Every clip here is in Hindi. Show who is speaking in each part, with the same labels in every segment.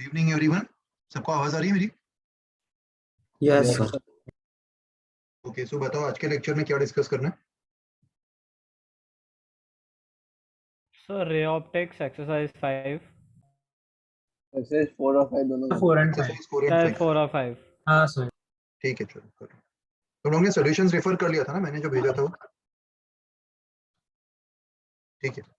Speaker 1: Good evening everyone. सबको आवाज आ रही है मेरी?
Speaker 2: Yes sir.
Speaker 1: ओके, सो बताओ आज के लेक्चर में क्या डिस्कस करना है?
Speaker 3: Sir ray optics exercise 5
Speaker 4: exercise 4 और 5 दोनों
Speaker 2: 4 and 5।
Speaker 1: एक्सरसाइज 4 एंड
Speaker 3: शायद
Speaker 1: 5।
Speaker 3: 4 और 5।
Speaker 2: हाँ सर।
Speaker 1: ठीक है, चलो करो। तुम लोगों ने सॉल्यूशंस रेफर कर लिया था ना, मैंने जो भेजा था वो? ठीक है।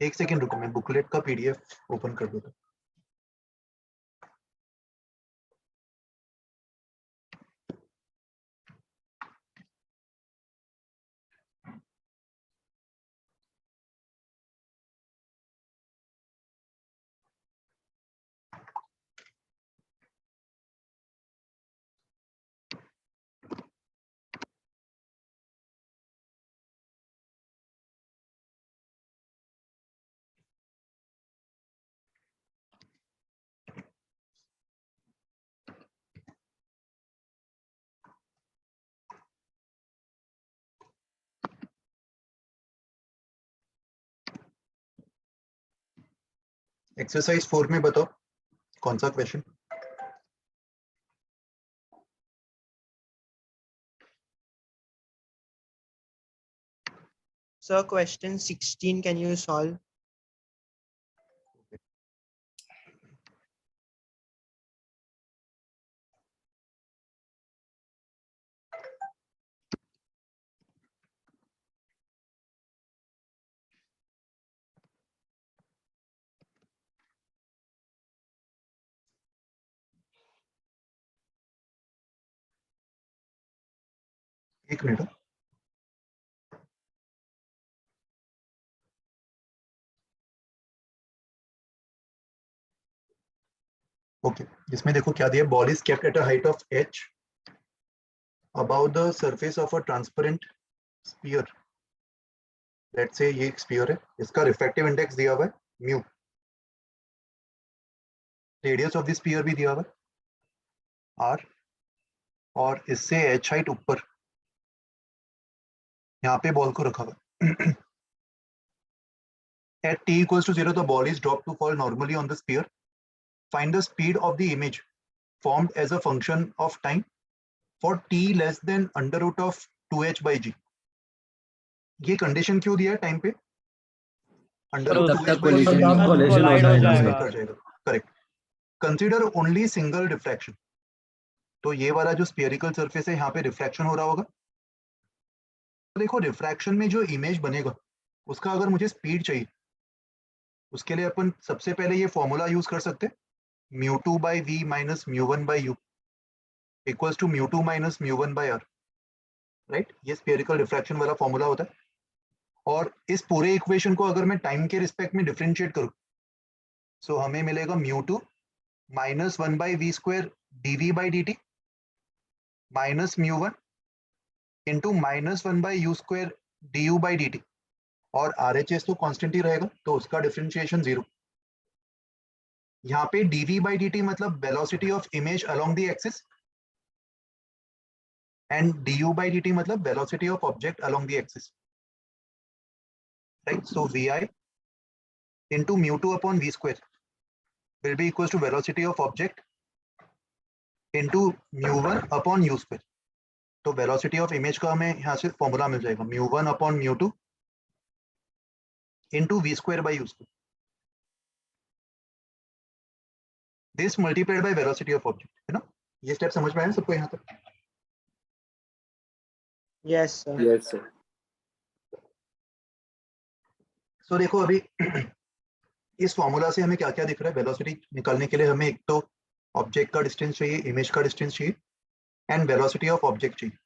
Speaker 1: एक सेकेंड रुको, मैं बुकलेट का पीडीएफ ओपन कर देता हूँ। एक्सरसाइज 4 में बताओ कौन सा question?
Speaker 5: Sir, question 16, can you solve?
Speaker 1: एक मिनट। ओके, इसमें देखो क्या दिया। Ball is kept at a height of h above the surface of a transparent sphere। Let's say ये एक स्फीयर है, इसका रिफ्रैक्टिव इंडेक्स दिया हुआ है mu. Radius of the sphere भी दिया हुआ है r, और इससे h हाइट ऊपर यहाँ पे बॉल को रखा हुआ है। At t equals to 0, the ball is dropped to fall normally on the sphere. Find the speed of the image formed as a function of time for t less than under root of 2h by g। ये कंडीशन क्यों दिया है टाइम पे? Under root 2h by g
Speaker 3: collide हो जाएगा।
Speaker 1: कर जाएगा। Correct. Consider only single refraction. तो ये वाला जो स्फेरिकल सरफेस है यहाँ पे रिफ्रैक्शन हो रहा होगा। तो देखो रिफ्रैक्शन में जो इमेज बनेगा उसका अगर मुझे स्पीड चाहिए, उसके लिए अपन सबसे पहले ये फॉर्मूला यूज कर सकते हैं, μ2 by v minus μ1 by u equals to μ2 minus μ1 by r। Right, ये स्फेरिकल रिफ्रैक्शन वाला फॉर्मूला होता है। और इस पूरे इक्वेशन को अगर मैं टाइम के रिस्पेक्ट में डिफरेंशिएट करूं, सो हमें मिलेगा μ2 minus 1 by v square dv by dt minus μ1 into minus 1 by u square du by dt। और RHS तो कांस्टेंट ही रहेगा, तो उसका डिफरेंशिएशन 0। यहाँ पे dv by dt मतलब velocity of image along the axis, and du by dt मतलब velocity of object along the axis. Right, so vi into μ2 upon v square will be equals to velocity of object into μ1 upon u square। तो वेलोसिटी ऑफ इमेज का हमें यहाँ से फॉर्मूला मिल जाएगा μ1 upon μ2 into v square by u square, this multiplied by velocity of object, है ना? ये स्टेप समझ में आया सबको यहाँ तक?
Speaker 5: Yes, sir.
Speaker 4: Yes sir.
Speaker 1: So देखो अभी इस फॉर्मूला से हमें क्या क्या दिख रहा है। वेलोसिटी निकालने के लिए हमें एक तो ऑब्जेक्ट का डिस्टेंस चाहिए, इमेज का डिस्टेंस चाहिए, एंड वेलोसिटी ऑफ ऑब्जेक्ट चाहिए।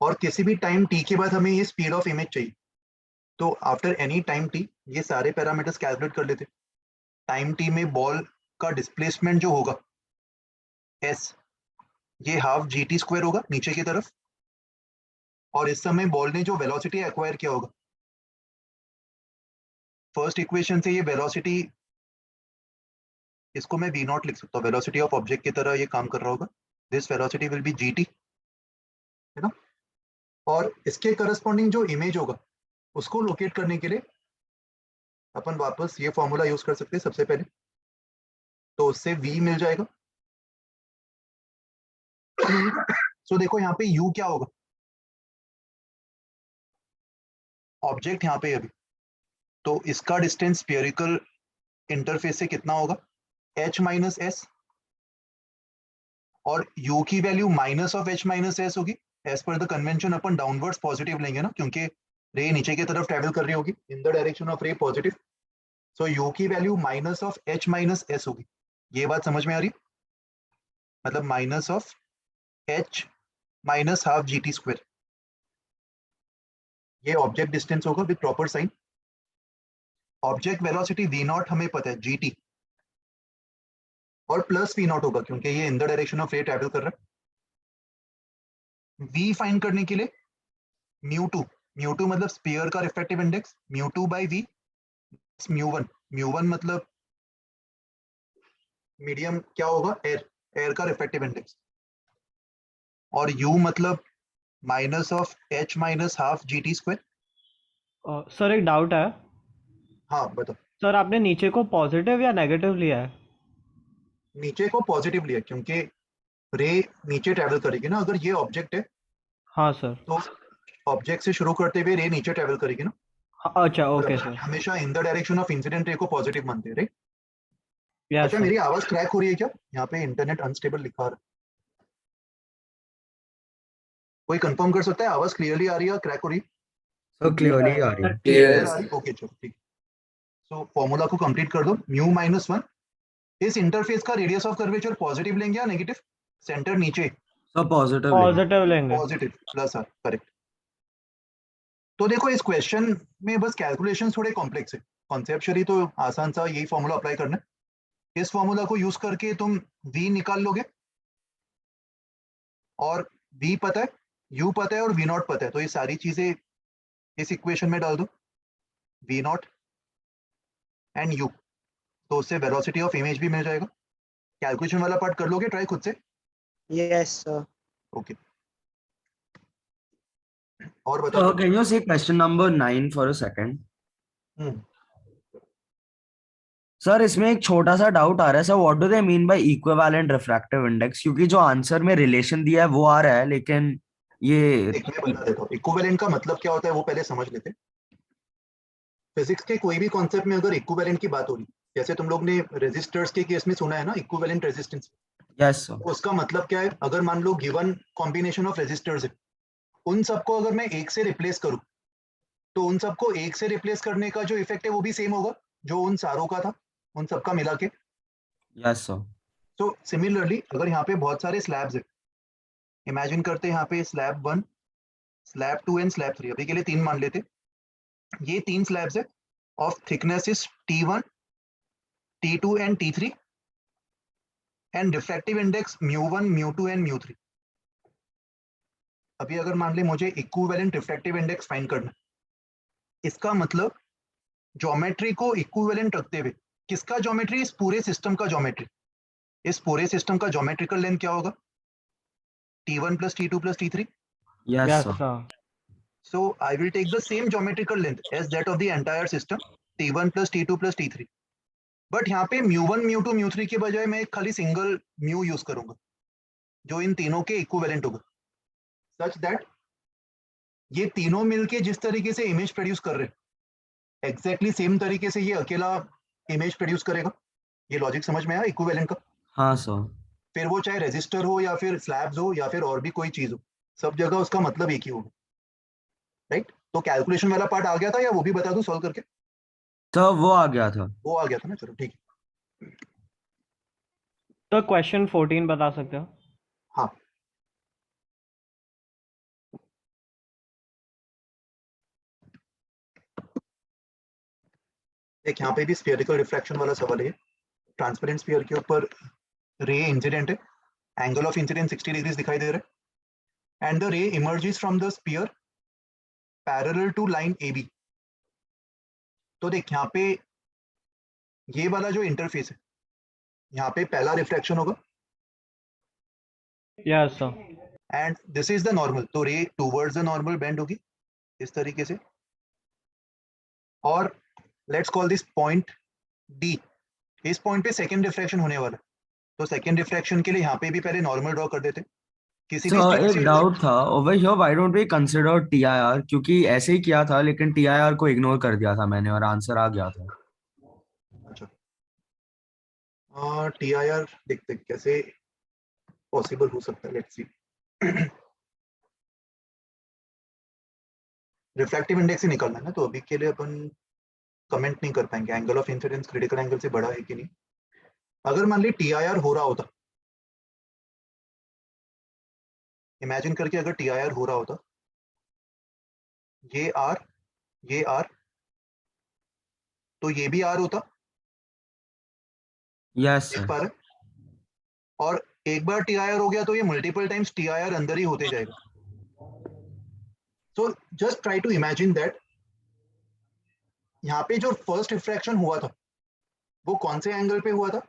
Speaker 1: और किसी भी टाइम t के बाद हमें ये स्पीड ऑफ इमेज चाहिए। तो आफ्टर एनी टाइम t ये सारे पैरामीटर्स कैलकुलेट कर लेते। टाइम t में बॉल का डिस्प्लेसमेंट जो होगा s, ये हाफ gt स्क्वायर होगा नीचे की तरफ, और इस समय बॉल ने जो वेलोसिटी एक्वायर किया होगा, फर्स्ट इक्वेशन से ये वेलोसिटी, इसको मैं v नॉट लिख सकता हूँ, वेलोसिटी ऑफ ऑब्जेक्ट की तरह ये काम कर रहा होगा। This velocity will be gt, है ना? और इसके करस्पॉन्डिंग जो इमेज होगा उसको लोकेट करने के लिए अपन वापस ये फॉर्मूला यूज कर सकते हैं सबसे पहले, तो उससे v मिल जाएगा। सो देखो यहाँ पे u क्या होगा, ऑब्जेक्ट यहाँ पे अभी, तो इसका डिस्टेंस स्फेरिकल इंटरफेस से कितना होगा, h माइनस एस, और u की value minus of h minus S होगी। एज पर द कन्वेंशन अपन डाउनवर्ड्स पॉजिटिव लेंगे ना, क्योंकि रे नीचे की तरफ ट्रेवल कर रही होगी in the direction of ray positive. So u की value minus of h minus S होगी। ये बात समझ में आ रही, मतलब minus of h minus half g t square, ये ऑब्जेक्ट डिस्टेंस होगा with proper sign. Object velocity v naught हमें पता है gt, और प्लस v नॉट होगा क्योंकि ये इन द डायरेक्शन ऑफ रे ट्रेवल कर रहा है। v फाइंड करने के लिए म्यू टू मतलब स्फीयर का रिफ्रैक्टिव इंडेक्स, म्यू2 बाई v म्यू1 मतलब मीडियम क्या होगा, एयर का रिफ्रैक्टिव इंडेक्स, और u मतलब minus of h minus half g t square.
Speaker 3: Sir एक डाउट है
Speaker 1: हाँ बताओ।
Speaker 3: सर, आपने नीचे को पॉजिटिव या नेगेटिव लिया है?
Speaker 1: नीचे को पॉजिटिव लिया क्योंकि रे नीचे ट्रेवल करेगी ना, अगर ये ऑब्जेक्ट है
Speaker 3: हाँ सर।
Speaker 1: तो ऑब्जेक्ट से शुरू करते हुए रे नीचे ट्रेवल करेगी ना,
Speaker 3: अच्छा
Speaker 1: और
Speaker 3: ओके
Speaker 1: अपन
Speaker 3: सर।
Speaker 1: हमेशा इन the direction of incident ray को पॉजिटिव मानते हैं, राइट।
Speaker 3: यस
Speaker 1: अच्छा
Speaker 3: सर।
Speaker 1: मेरी आवाज क्रैक हो रही है क्या, यहाँ पे इंटरनेट अनस्टेबल लिखा रहा है, कोई कंफर्म कर सकता है आवाज क्लियरली आ रही है, क्रैक हो रही है?
Speaker 2: सर क्लियरली आ रही है।
Speaker 1: क्लियर आ रही, ओके चलो ठीक। सो फॉर्मूला को कंप्लीट कर दो, म्यू माइनस 1, इस इंटरफेस का रेडियस ऑफ कर्वेचर पॉजिटिव लेंगे या नेगेटिव, सेंटर नीचे
Speaker 2: सर पॉजिटिव
Speaker 3: पॉजिटिव लेंगे।
Speaker 1: Positive plus R, correct. तो देखो इस क्वेश्चन में बस कैलकुलेशन थोड़े कॉम्प्लेक्स है, कॉन्सेप्चुअली तो आसान सा यही फॉर्मूला अप्लाई करना है। इस फॉर्मूला को यूज करके तुम v निकाल लोगे, और v पता है, u पता है और v नॉट पता है, तो ये सारी चीजें इस इक्वेशन में डाल दो, v नॉट एंड u, तो उससे वेलोसिटी ऑफ इमेज भी मिल जाएगा। कैलकुलेशन वाला पार्ट कर लोगे ट्राई खुद से?
Speaker 5: Yes, sir.
Speaker 1: ओके, और बताओ।
Speaker 2: Can you see question number 9 for a second? Sir इसमें एक छोटा सा डाउट आ रहा है sir, what do they mean by equivalent refractive index, क्योंकि जो आंसर में रिलेशन दिया है वो आ रहा है, लेकिन ये
Speaker 1: एक मैं बता देता हूँ इक्विवेलेंट का मतलब क्या होता है, वो पहले समझ लेते हैं। फिजिक्स के कोई भी कॉन्सेप्ट में अगर इक्विवेलेंट की बात हो रही, जैसे तुम लोग ने रेजिस्टर्स के केस में सुना है ना इक्विवेलेंट रेजिस्टेंस,
Speaker 2: यस सर,
Speaker 1: तो उसका मतलब क्या है, अगर मान लो गिवन कॉम्बिनेशन ऑफ रेजिस्टर्स है, उन सबको अगर मैं एक से रिप्लेस करूं, तो उन सबको एक से रिप्लेस करने का जो इफेक्ट है वो भी सेम होगा जो उन सारों का था, उन सबका मिला के।
Speaker 2: यस सर,
Speaker 1: तो सिमिलरली अगर यहाँ पे बहुत सारे स्लैब्स है, इमेजिन करते हैं यहाँ पे स्लैब 1, स्लैब 2 एंड स्लैब 3, अभी के लिए 3 मान लेते, ये 3 स्लैब्स है of thickness is T1, T2 and T3, and refractive index μ1 μ2 and μ3। अभी अगर मान ले मुझे इक्विवेलेंट रिफ्रैक्टिव इंडेक्स फाइंड करना, इसका मतलब ज्योमेट्री को इक्विवेलेंट रखते हुए, किसका ज्योमेट्री, इस पूरे सिस्टम का ज्योमेट्री, इस पूरे सिस्टम का ज्योमेट्रिकल लेंथ क्या होगा, T1 plus T2 plus T3।
Speaker 2: Yes
Speaker 3: yes
Speaker 2: sir,
Speaker 3: sir.
Speaker 1: So I will take the same geometrical length as that of the entire system, T1 plus T2 plus T3। But यहाँ पे μ1 μ2 μ3 के बजाय मैं एक खाली सिंगल म्यू यूज करूंगा जो इन तीनों के इक्विवेलेंट होगा, सच दैट ये तीनों मिलके जिस तरीके से इमेज प्रोड्यूस कर रहे हैं एग्जैक्टली सेम तरीके से ये अकेला इमेज प्रोड्यूस करेगा। ये लॉजिक समझ में आया इक्विवेलेंट का?
Speaker 2: हाँ सर,
Speaker 1: फिर वो चाहे रेजिस्टर हो या फिर स्लैब्स हो या फिर और भी कोई चीज हो, सब जगह उसका मतलब एक ही होगा, राइट। तो कैलकुलेशन वाला पार्ट आ गया था या वो भी बता दूं सॉल्व करके?
Speaker 2: तो वो आ गया था।
Speaker 1: वो आ गया था ना, चलो ठीक है।
Speaker 3: तो क्वेश्चन 14 बता सकते हो?
Speaker 1: हाँ एक यहाँ पे भी स्फीयरिकल रिफ्रैक्शन वाला सवाल है, ट्रांसपेरेंट स्फीयर के ऊपर रे इंसिडेंट है, एंगल ऑफ इंसिडेंट 60 डिग्रीज दिखाई दे रहा है, and the ray emerges from the sphere parallel to line AB। तो देख यहाँ पे ये वाला जो इंटरफेस है, यहाँ पे पहला रिफ्रैक्शन होगा,
Speaker 3: yes sir.
Speaker 1: And this is the normal, तो रे टूवर्ड्स द नॉर्मल बेंड होगी इस तरीके से। और let's call this point D, इस पॉइंट पे सेकेंड रिफ्रैक्शन होने वाला है, तो सेकेंड रिफ्रैक्शन के लिए यहाँ पे भी पहले नॉर्मल ड्रॉ कर देते, किसी भी
Speaker 2: सर
Speaker 1: स्ट्रिंग
Speaker 2: एक
Speaker 1: से।
Speaker 2: डाउट था over here, why don't we consider TIR, क्योंकि ऐसे ही किया था लेकिन टीआईआर को इग्नोर कर दिया था मैंने और आंसर आ गया था।
Speaker 1: अच्छा, TIR देखते कैसे पॉसिबल हो सकता है, लेट्स सी। रिफ्रैक्टिव इंडेक्स ही निकालना है ना, तो अभी के लिए अपन कमेंट नहीं कर पाएंगे angle of incidence critical angle से बड़ा है कि नहीं। अगर मान ली TIR हो रहा होता, इमेजिन करके अगर TIR हो रहा होता, ये R, ये R, तो ये भी R होता,
Speaker 2: यस
Speaker 1: देख
Speaker 2: सर।
Speaker 1: पा रहे हैं? और एक बार TIR हो गया तो ये मल्टीपल टाइम्स TIR अंदर ही होते जाएगा। So just try to imagine that यहाँ पे जो फर्स्ट रिफ्रैक्शन हुआ था वो कौन से एंगल पे हुआ था,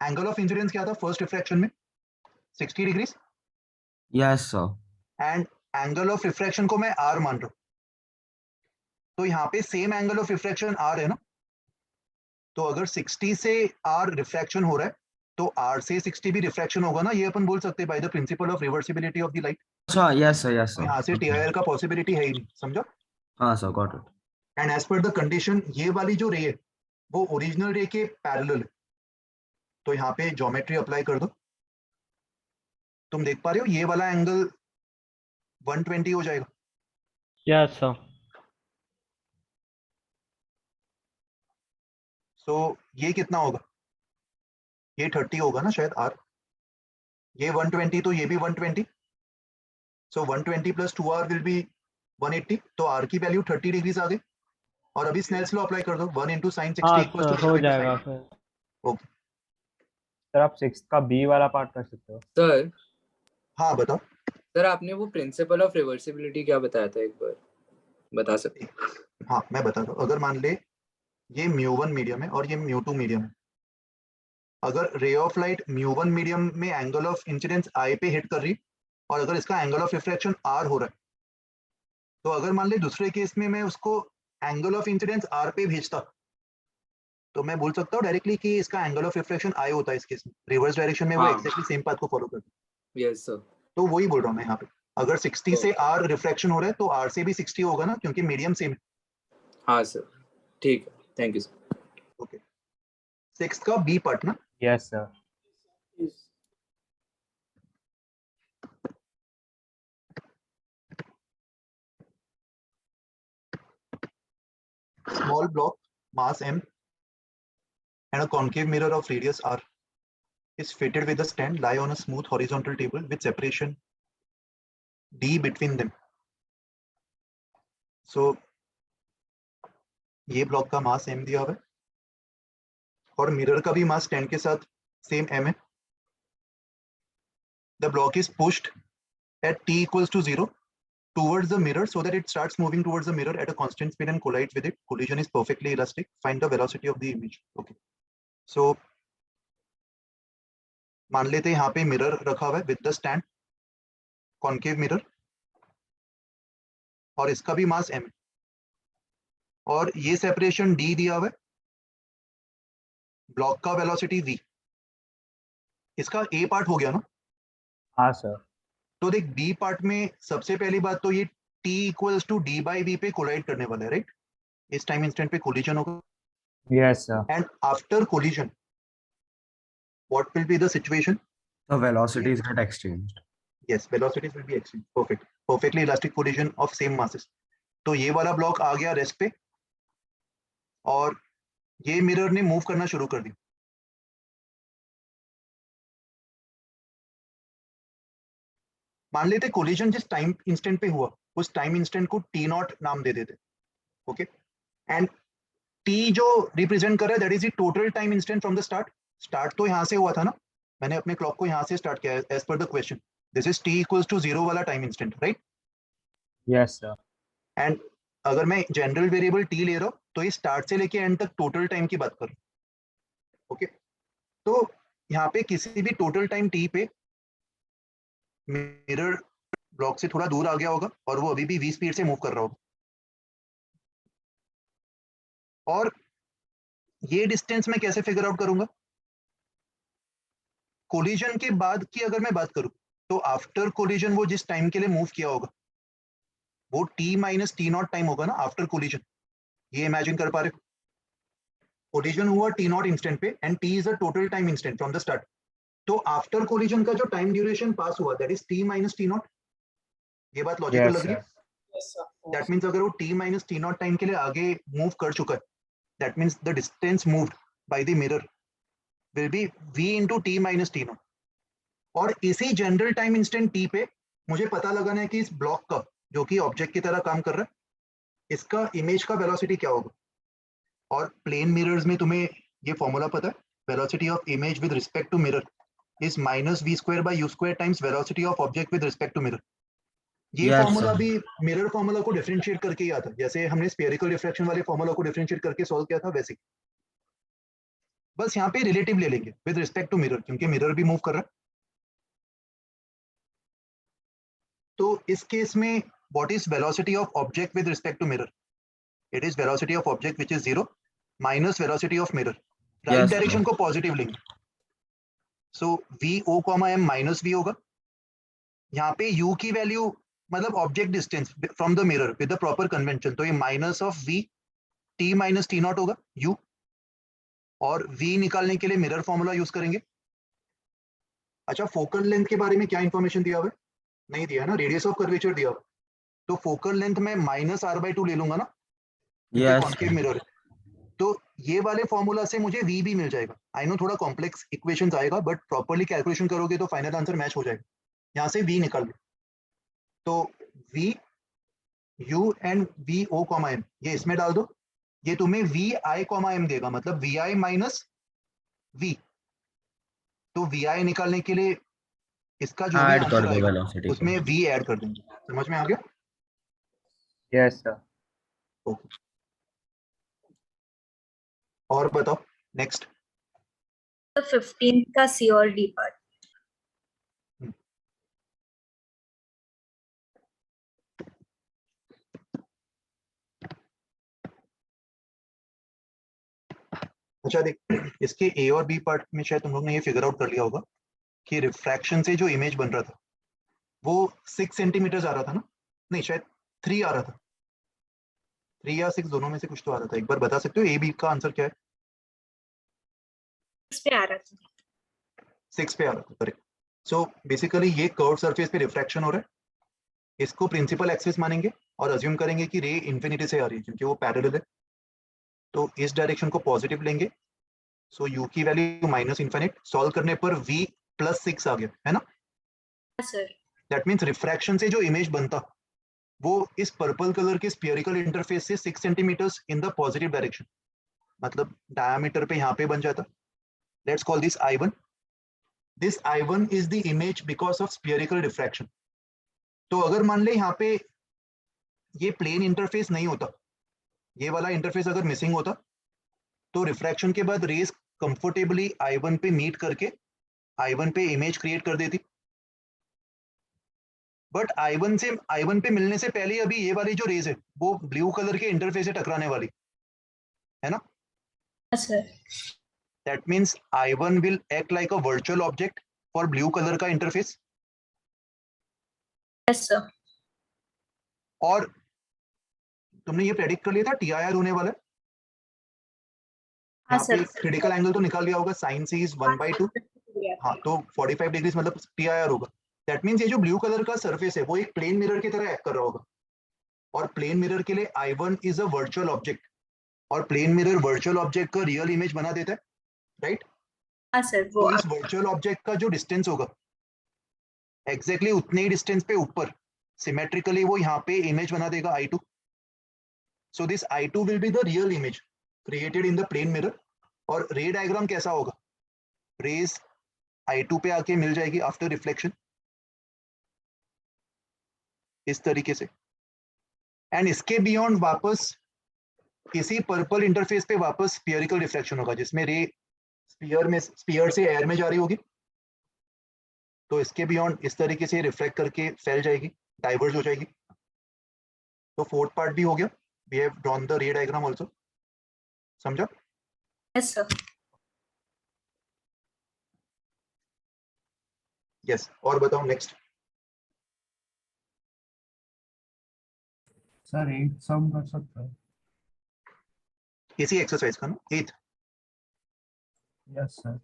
Speaker 1: एंगल ऑफ इंसिडेंस क्या था फर्स्ट रिफ्रैक्शन में, 60 degrees,
Speaker 2: yes sir.
Speaker 1: And angle of refraction को मैं R मान रहा हूँ, तो यहाँ पे same angle of refraction R है ना, तो अगर 60 से R रिफ्रैक्शन हो रहा है तो R से 60 भी रिफ्रैक्शन होगा ना, ये अपन बोल सकते हैं by the principle of reversibility of the light.
Speaker 2: अच्छा यस सर, यस
Speaker 1: यहाँ से
Speaker 2: सर।
Speaker 1: TIR का पॉसिबिलिटी है ही नहीं, समझो।
Speaker 2: हाँ sir, got it.
Speaker 1: And as per the condition ये वाली जो रे है वो ओरिजिनल रे के पैरेलल है, तो यहाँ पे ज्योमेट्री अप्लाई कर दो, तुम देख पा रहे हो ये वाला एंगल 120 हो जाएगा।
Speaker 3: Yes, sir.
Speaker 1: सो ये कितना होगा, ये 30 होगा ना शायद R, ये 120 तो ये भी 120, सो 120 प्लस 2R विल बी 180, तो R की वैल्यू 30 डिग्रीज आ गई। और अभी स्नेल्स लॉ अप्लाई कर दो, 1 into sin 60
Speaker 3: हाँ
Speaker 1: इक्वल्स
Speaker 3: सर,
Speaker 1: टू
Speaker 3: हो
Speaker 1: 0 into
Speaker 3: जाएगा
Speaker 1: sin।
Speaker 3: फिर।
Speaker 1: ओके,
Speaker 6: सर आप सिक्स का बी वाला पार्ट कर सकते हो।
Speaker 7: सर
Speaker 1: हाँ बताओ।
Speaker 7: सर आपने वो प्रिंसिपल ऑफ रिवर्सिबिलिटी क्या बताया था, एक बार बता सकते हैं?
Speaker 1: हाँ मैं बता दूं, अगर मान ले ये μ1 मीडियम है और ये μ2 मीडियम है, अगर रे ऑफ लाइट μ1 मीडियम में एंगल ऑफ इंसिडेंस I पे हिट कर रही और अगर इसका एंगल ऑफ रिफ्रैक्शन R हो रहा है, तो अगर मान ले दूसरे केस में मैं उसको एंगल ऑफ इंसिडेंस R पे भेजता, तो मैं बोल सकता हूँ डायरेक्टली कि इसका एंगल ऑफ रिफ्रैक्शन I होता है इस केस में, रिवर्स डायरेक्शन में वो
Speaker 7: हाँ।
Speaker 1: एक्जेक्टली सेम पाथ को फॉलो करता है।
Speaker 7: Yes sir.
Speaker 1: तो वही बोल रहा हूँ मैं यहाँ पे, अगर 60 से R रिफ्रैक्शन हो रहा है तो R से भी 60 होगा ना, क्योंकि मीडियम सेम है।
Speaker 7: हाँ सर, ठीक है, थैंक यू सर।
Speaker 1: ओके, 6 का B पार्ट ना,
Speaker 6: yes sir.
Speaker 1: small block mass M and a concave mirror of radius R is fitted with a stand lie on a smooth horizontal table with separation D between them. So ये ब्लॉक का मास M दिया हुआ है और मिरर का भी मास स्टैंड के साथ सेम M है। The block is pushed at t equals to 0 towards the mirror so that it starts moving towards the mirror at a constant speed and collides with it. Collision is perfectly elastic. Find the velocity of the image. Okay. So मान लेते हैं यहाँ पे मिरर रखा हुआ है with the stand, concave mirror, और इसका भी मास M है और ये सेपरेशन D दिया हुआ है, ब्लॉक का वेलोसिटी V, इसका A पार्ट हो गया ना।
Speaker 6: हाँ सर।
Speaker 1: तो देख B पार्ट में सबसे पहली बात तो ये T equals to D by V पे कोलाइड करने वाला है, राइट? इस टाइम इंस्टेंट पे कोलिजन होगा।
Speaker 6: Yes sir.
Speaker 1: And after collision what will be the situation?
Speaker 2: The velocities get exchanged.
Speaker 1: Yes, velocities will be exchanged. Perfect. Perfectly elastic collision of same masses. तो ये वाला ब्लॉक आ गया रेस्ट पे और ये मिरर ने मूव करना शुरू कर दिया। मान लेते कोलिजन जिस टाइम इंस्टेंट पे हुआ उस टाइम इंस्टेंट को T0 नाम दे देते, ओके? एंड T जो रिप्रेजेंट कर रहा है that is the total time instant from the start. Start तो यहाँ से हुआ था ना, मैंने अपने क्लॉक को यहाँ से स्टार्ट किया है as per the question. This is T equals to 0 वाला time instant, right?
Speaker 6: Yes sir.
Speaker 1: And अगर मैं जनरल वेरिएबल T ले रहा हूँ तो ये स्टार्ट से लेके एंड तक टोटल टाइम की बात कर रहा हूँ, ओके? तो यहाँ पे किसी भी टोटल टाइम T पे मिरर ब्लॉक से थोड़ा दूर आ गया होगा और वो अभी भी v स्पीड से मूव कर रहा होगा, और ये डिस्टेंस मैं कैसे फिगर आउट करूंगा? कोलिजन के बाद की अगर मैं बात करूं तो आफ्टर कोलिजन वो जिस टाइम के लिए मूव किया होगा वो t minus t not time होगा ना आफ्टर कोलिजन। ये इमेजिन कर पा रहे हो? कोलिजन हुआ t नॉट इंस्टेंट पे and t is a total time instant from the start. तो आफ्टर कोलिजन का जो टाइम ड्यूरेशन पास हुआ that is t minus t not. ये बात लॉजिकल
Speaker 6: Yes,
Speaker 1: लग रही है?
Speaker 6: sir.
Speaker 1: दैट मीन्स अगर वो t minus t not time के लिए आगे मूव कर चुका है, that means the distance moved by the mirror will be v into t minus t not. और इसी जनरल टाइम इंस्टेंट t पे मुझे पता लगाना है कि इस ब्लॉक का जो कि ऑब्जेक्ट की तरह काम कर रहा है इसका इमेज का वेलोसिटी क्या होगा। और प्लेन मिरर्स में तुम्हें ये फॉर्मूला पता है, velocity of image with respect to mirror is minus v square by u square times velocity of object with respect to mirror. ये
Speaker 2: Yes,
Speaker 1: फॉर्मूला
Speaker 2: sir.
Speaker 1: भी मिरर फॉर्मूला को डिफरेंशिएट करके ही आता है, जैसे हमने स्फेरिकल डिफ्रैक्शन वाले फॉर्मूला को डिफरेंशिएट करके सॉल्व किया था वैसे। बस यहाँ पे रिलेटिव ले लेंगे विद रिस्पेक्ट टू मिरर क्योंकि मिरर भी मूव कर रहा है। तो इस केस में what is velocity of object with respect to mirror? It is velocity of object which is 0 minus velocity of mirror. Right
Speaker 2: Yes,
Speaker 1: direction
Speaker 2: sir.
Speaker 1: को पॉजिटिव लेंगे, so v o comma m minus v होगा। यहाँ पे u की वैल्यू मतलब object distance from the mirror with the proper convention, तो ये minus of v t minus t naught होगा u, और v निकालने के लिए मिरर फॉर्मूला यूज करेंगे। अच्छा, फोकल लेंथ के बारे में क्या इंफॉर्मेशन दिया हुआ है? नहीं दिया ना, रेडियस ऑफ कर्वेचर दिया हुआ है। तो फोकल लेंथ में माइनस r/2 ले लूंगा ना क्योंकि
Speaker 2: Yes,
Speaker 1: कॉन्केव
Speaker 2: sir.
Speaker 1: मिरर है। तो ये वाले फॉर्मूला से मुझे v भी मिल जाएगा। आई नो थोड़ा कॉम्प्लेक्स इक्वेशंस आएगा बट प्रॉपर्ली कैलकुलेशन करोगे तो फाइनल आंसर मैच हो जाएगा। यहाँ से v निकाल लो, तो v u and v o comma m ये इसमें डाल दो, ये तुम्हें v i कॉमा m देगा, मतलब vi माइनस v। तो vi निकालने के लिए इसका जो भी
Speaker 2: Add कर
Speaker 1: आंसर
Speaker 2: दो
Speaker 1: आएगा
Speaker 2: velocity को.
Speaker 1: उसमें v ऐड कर देंगे। समझ में आ गया?
Speaker 6: Yes, sir.
Speaker 1: ओके, और बताओ नेक्स्ट।
Speaker 8: 15th का सी और डी पार्ट।
Speaker 1: अच्छा देख, इसके ए और बी पार्ट में शायद तुम लोग ने ये फिगर आउट कर लिया होगा कि रिफ्रैक्शन से जो इमेज बन रहा था वो 6 सेंटीमीटर आ रहा था ना, नहीं शायद 3 आ रहा था, 3 या 6 दोनों में से कुछ तो आ रहा था। एक बार बता सकते हो ए बी का आंसर क्या है?
Speaker 8: इस पे आ रहा था।
Speaker 1: 6 पे आ रहा था, करेक्ट। सो बेसिकली ये कर्व सरफेस पे रिफ्रैक्शन हो रहा है, इसको प्रिंसिपल एक्सिस मानेंगे और अज्यूम करेंगे कि रे इन्फिनिटी से आ रही है क्योंकि वो पैरेलल है, तो इस डायरेक्शन को पॉजिटिव लेंगे। सो यू की वैल्यू माइनस इन्फिनिट, सॉल्व करने पर v प्लस 6 आ गया है ना।
Speaker 8: सर
Speaker 1: दैट मीन्स रिफ्रैक्शन से जो इमेज बनता वो इस पर्पल कलर के स्फीयरिकल इंटरफेस से 6 centimetre in the positive direction, मतलब डायमीटर पे यहाँ पे बन जाता। Let's call this I1। This I1 is the image because of spherical refraction. तो अगर मान ले यहाँ पे ये प्लेन इंटरफेस नहीं होता, ये वाला इंटरफेस अगर मिसिंग होता तो रिफ्रैक्शन के बाद रेज कंफर्टेबली I1 पे मीट करके I1 पे इमेज क्रिएट कर देती। बट I1 पे मिलने से पहले अभी ये वाली जो रेज है वो ब्लू कलर के इंटरफेस से टकराने वाली है ना।
Speaker 8: Sir
Speaker 1: that means I1 will act like a virtual object for blue colour का इंटरफेस।
Speaker 8: Yes sir.
Speaker 1: और तुमने ये प्रेडिक्ट कर लिया था TIR होने वाला है।
Speaker 8: हाँ
Speaker 1: यहाँ पे
Speaker 8: सर।
Speaker 1: क्रिटिकल एंगल तो निकाल लिया होगा, साइन सी इज 1/2। हाँ, तो 45 डिग्री मतलब TIR होगा। दैट मीन्स ये जो ब्लू कलर का सरफेस है वो एक प्लेन मिरर की तरह एक्ट कर रहा होगा, और प्लेन मिरर के लिए I1 is a virtual object, और प्लेन मिरर वर्चुअल ऑब्जेक्ट का रियल इमेज बना देता है, राइट।
Speaker 8: हाँ सर वो
Speaker 1: तो इस वर्चुअल ऑब्जेक्ट का जो डिस्टेंस होगा एग्जैक्टली उतने ही डिस्टेंस पे ऊपर सिमेट्रिकली वो यहाँ पे इमेज बना देगा I2। So this I2 will be the real image created in the plane mirror. और रे डायग्राम कैसा होगा? रेज I2 पे आके मिल जाएगी आफ्टर रिफ्लेक्शन इस तरीके से, एंड इसके बियॉन्ड वापस इसी पर्पल इंटरफेस पे वापस स्फीयरिकल रिफ्लेक्शन होगा जिसमें रे स्फीयर से एयर में जा रही होगी। तो इसके बियॉन्ड इस तरीके से रिफ्लेक्ट करके फैल जाएगी, डाइवर्ज हो जाएगी। तो फोर्थ पार्ट भी हो गया, we have drawn the ray diagram also. समझा?
Speaker 8: Yes, sir.
Speaker 1: यस, और बताओ नेक्स्ट।
Speaker 9: सर 8 सम कर सकते हैं?
Speaker 1: इसी एक्सरसाइज का ना 8th।
Speaker 9: Yes sir.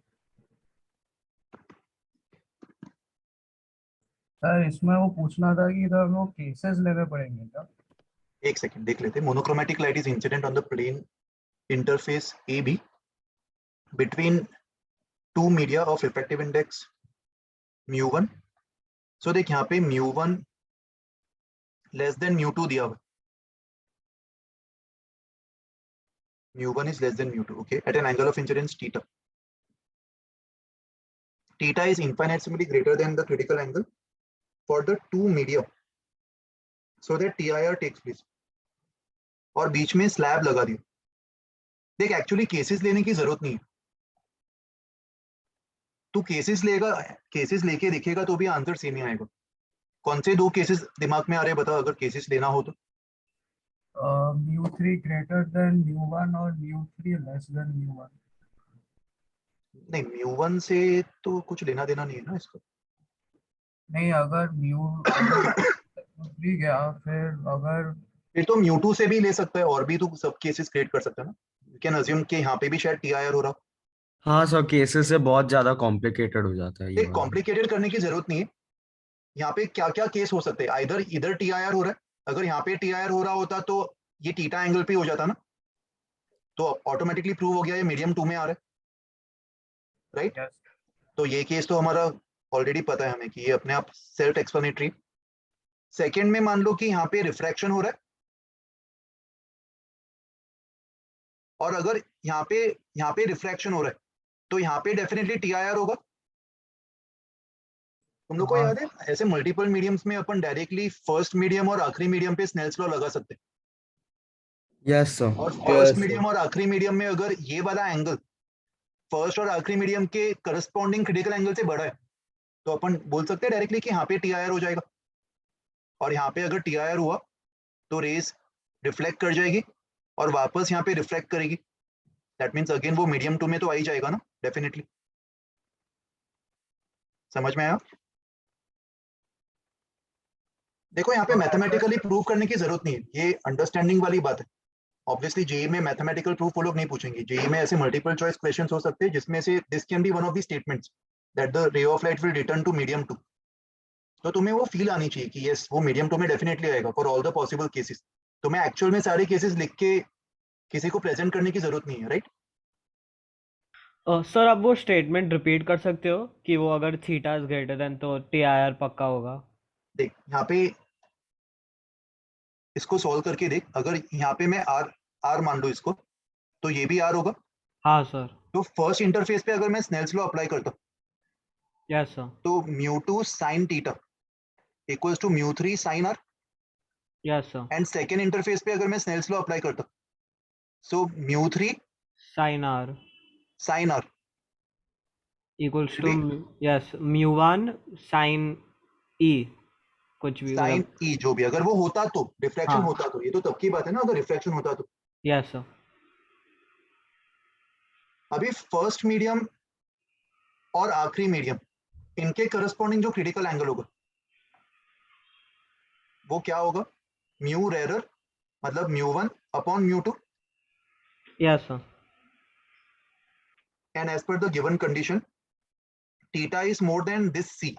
Speaker 9: सर इसमें वो पूछना था कि इधर वो केसेस लेने पड़ेंगे क्या?
Speaker 1: एक सेकंड देख लेते हैं। Monochromatic light is incident on the plane interface AB between two media of refractive index mu1। so देख यहाँ पे mu1 लेस देन mu2 दिया हुआ, mu1 is less than mu2, okay, at an angle of incidence theta. Theta is infinitesimally greater than the critical angle for the two media so that TIR takes place। और बीच में स्लैब लगा दिया। देख एक्चुअली केसेस लेने की जरूरत नहीं है, तू केसेस लेगा, केसेस लेके दिखेगा तो भी आंसर सेम ही आएगा। कौन से 2 केसेस दिमाग में आ रहे बता, अगर केसेस लेना हो तो।
Speaker 9: mu3 greater than mu1 और mu3 less than mu1।
Speaker 1: नहीं, mu1 से तो कुछ लेना देना नहीं है ना इसका।
Speaker 9: नहीं, अगर mu3 गया
Speaker 1: फिर तो mu2 से भी ले सकता है, और भी तो सब केसेस क्रिएट कर सकता है ना। यू कैन अज्यूम कि यहाँ पे भी शायद TIR हो रहा।
Speaker 2: हाँ सर, केसेस से बहुत ज्यादा कॉम्प्लिकेटेड हो जाता है ये
Speaker 1: देख
Speaker 2: वाला।
Speaker 1: कॉम्प्लिकेटेड करने की जरूरत नहीं है। यहाँ पे क्या क्या केस हो सकते हैं, इधर TIR हो रहा है, अगर यहाँ पे TIR हो रहा होता तो ये थीटा एंगल पे हो जाता ना, तो ऑटोमेटिकली प्रूव हो गया ये मीडियम 2 में आ रहा है, राइट। तो ये केस तो हमारा ऑलरेडी पता है हमें कि ये अपने आप सेल्फ एक्सप्लेनेटरी। सेकेंड में मान लो कि यहाँ पे रिफ्रैक्शन हो रहा है, और अगर यहाँ पे रिफ्रैक्शन हो रहा है तो यहाँ पे डेफिनेटली TIR होगा। तुम लोग को याद है ऐसे मल्टीपल मीडियम्स में अपन डायरेक्टली फर्स्ट मीडियम और आखिरी मीडियम पे स्नेल्स लॉ लगा सकते हैं।
Speaker 2: Yes sir.
Speaker 1: और फर्स्ट मीडियम और आखिरी मीडियम में अगर ये वाला एंगल फर्स्ट और आखिरी मीडियम के करस्पॉन्डिंग क्रिटिकल एंगल से बड़ा है तो अपन बोल सकते हैं डायरेक्टली कि यहाँ पे TIR हो जाएगा। और यहाँ पे अगर TIR हुआ तो रेज रिफ्लेक्ट कर जाएगी और वापस यहाँ पे रिफ्लेक्ट करेगी। दैट मीन्स अगेन वो मीडियम 2 में तो आ ही जाएगा ना डेफिनेटली। समझ में आया? देखो यहाँ पे मैथमेटिकली प्रूव करने की जरूरत नहीं है, ये अंडरस्टैंडिंग वाली बात है। ऑब्वियसली जेई में मैथमेटिकल प्रूफ वो लोग नहीं पूछेंगे। जेई में ऐसे मल्टीपल चॉइस क्वेश्चंस हो सकते हैं जिसमें से this can be one of the statements that the ray of light will return to medium 2। तो तुम्हें वो फील आनी चाहिए कि यस वो मीडियम 2 में डेफिनेटली आएगा for all the possible cases. तुम्हें एक्चुअल में सारे केसेस लिख के किसी को प्रेजेंट करने की जरूरत नहीं है, राइट।
Speaker 3: सर आप वो स्टेटमेंट रिपीट कर सकते हो कि वो अगर थीटा इज ग्रेटर देन तो TIR पक्का होगा।
Speaker 1: देख यहाँ पे इसको सॉल्व करके देख, अगर यहाँ पे मैं आर मान लूँ इसको तो ये भी आर होगा।
Speaker 3: हाँ सर।
Speaker 1: तो फर्स्ट इंटरफेस पे अगर मैं स्नेल्स लॉ अप्लाई करता हूँ
Speaker 3: यस सर।
Speaker 1: तो mu2 sin theta equals to mu3 sin r।
Speaker 3: Yes sir.
Speaker 1: And second interface पे अगर मैं स्नेल्स लॉ अप्लाई करता हूँ so mu3
Speaker 3: sine R
Speaker 1: sin r
Speaker 3: equals to yes mu1 sine E कुछ भी
Speaker 1: sin e जो भी, अगर वो होता तो रिफ्लेक्शन
Speaker 3: हाँ।
Speaker 1: होता तो, ये तो तब की बात है ना अगर रिफ्लेक्शन होता तो।
Speaker 3: Yes sir.
Speaker 1: अभी फर्स्ट मीडियम और आखिरी मीडियम इनके करस्पॉन्डिंग जो क्रिटिकल एंगल होगा वो क्या होगा, म्यू रेरर मतलब mu1 upon mu2।
Speaker 3: Yes sir.
Speaker 1: and as per the given condition theta is more than this c,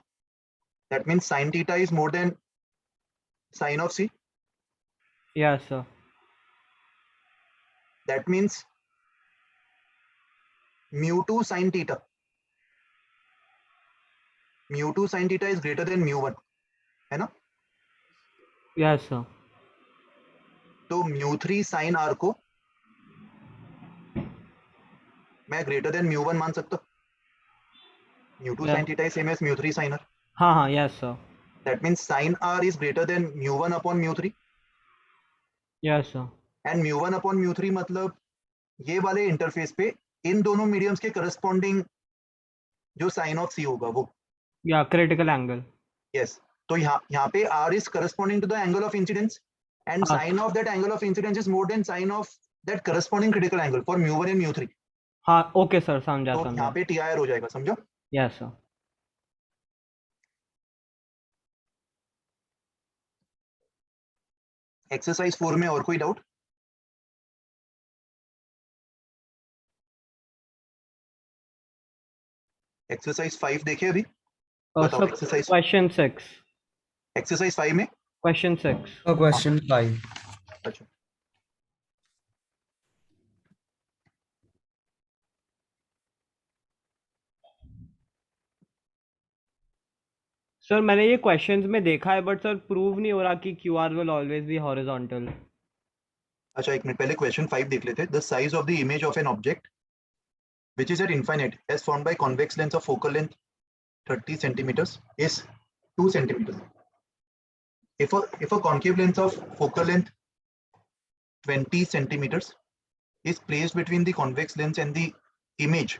Speaker 1: that means sin theta is more than sin of c।
Speaker 3: Yes sir.
Speaker 1: that means mu2 sin theta is greater than mu1, है ना।
Speaker 3: Yes sir.
Speaker 1: तो mu3 sin r को मैं ग्रेटर देन mu1 मान सकता हूँ। mu2 sin theta is same as mu3 sin r।
Speaker 3: हाँ हाँ yes sir.
Speaker 1: that means sin r is greater than mu1 upon mu3।
Speaker 3: Yes sir.
Speaker 1: and mu1 upon mu3 मतलब ये वाले इंटरफेस पे इन दोनों मीडियम्स के करस्पॉन्डिंग जो साइन ऑफ सी होगा वो
Speaker 3: या क्रिटिकल एंगल।
Speaker 1: यस, तो यहाँ पे r is corresponding to the angle of incidence and
Speaker 3: हाँ
Speaker 1: sine of that angle of incidence is more than sine of that corresponding critical angle for mu1 and mu3.
Speaker 3: हाँ, ओके सर, समझा
Speaker 1: तो यहाँ
Speaker 3: समझा।
Speaker 1: पे TIR हो जाएगा, समझो?
Speaker 3: Yes sir.
Speaker 1: एक्सरसाइज 4 में और कोई डाउट? एक्सरसाइज 5 देखे अभी? बताओ
Speaker 3: सर
Speaker 1: एक्सरसाइज
Speaker 3: क्वेश्चन 6।
Speaker 1: एक्सरसाइज 5 में
Speaker 3: क्वेश्चन 6।
Speaker 2: क्वेश्चन 5।
Speaker 1: अच्छा,
Speaker 3: सर मैंने ये क्वेश्चंस में देखा है, बट सर प्रूव नहीं हो रहा कि Q R will always be horizontal.
Speaker 1: अच्छा, एक मिनट पहले क्वेश्चन 5 देख लेते हैं। The size of the image of an object which is at infinite as formed by convex lens of focal length 30 centimeters is 2 centimeters. If a concave lens of focal length 20 centimeters is placed between the convex lens and the image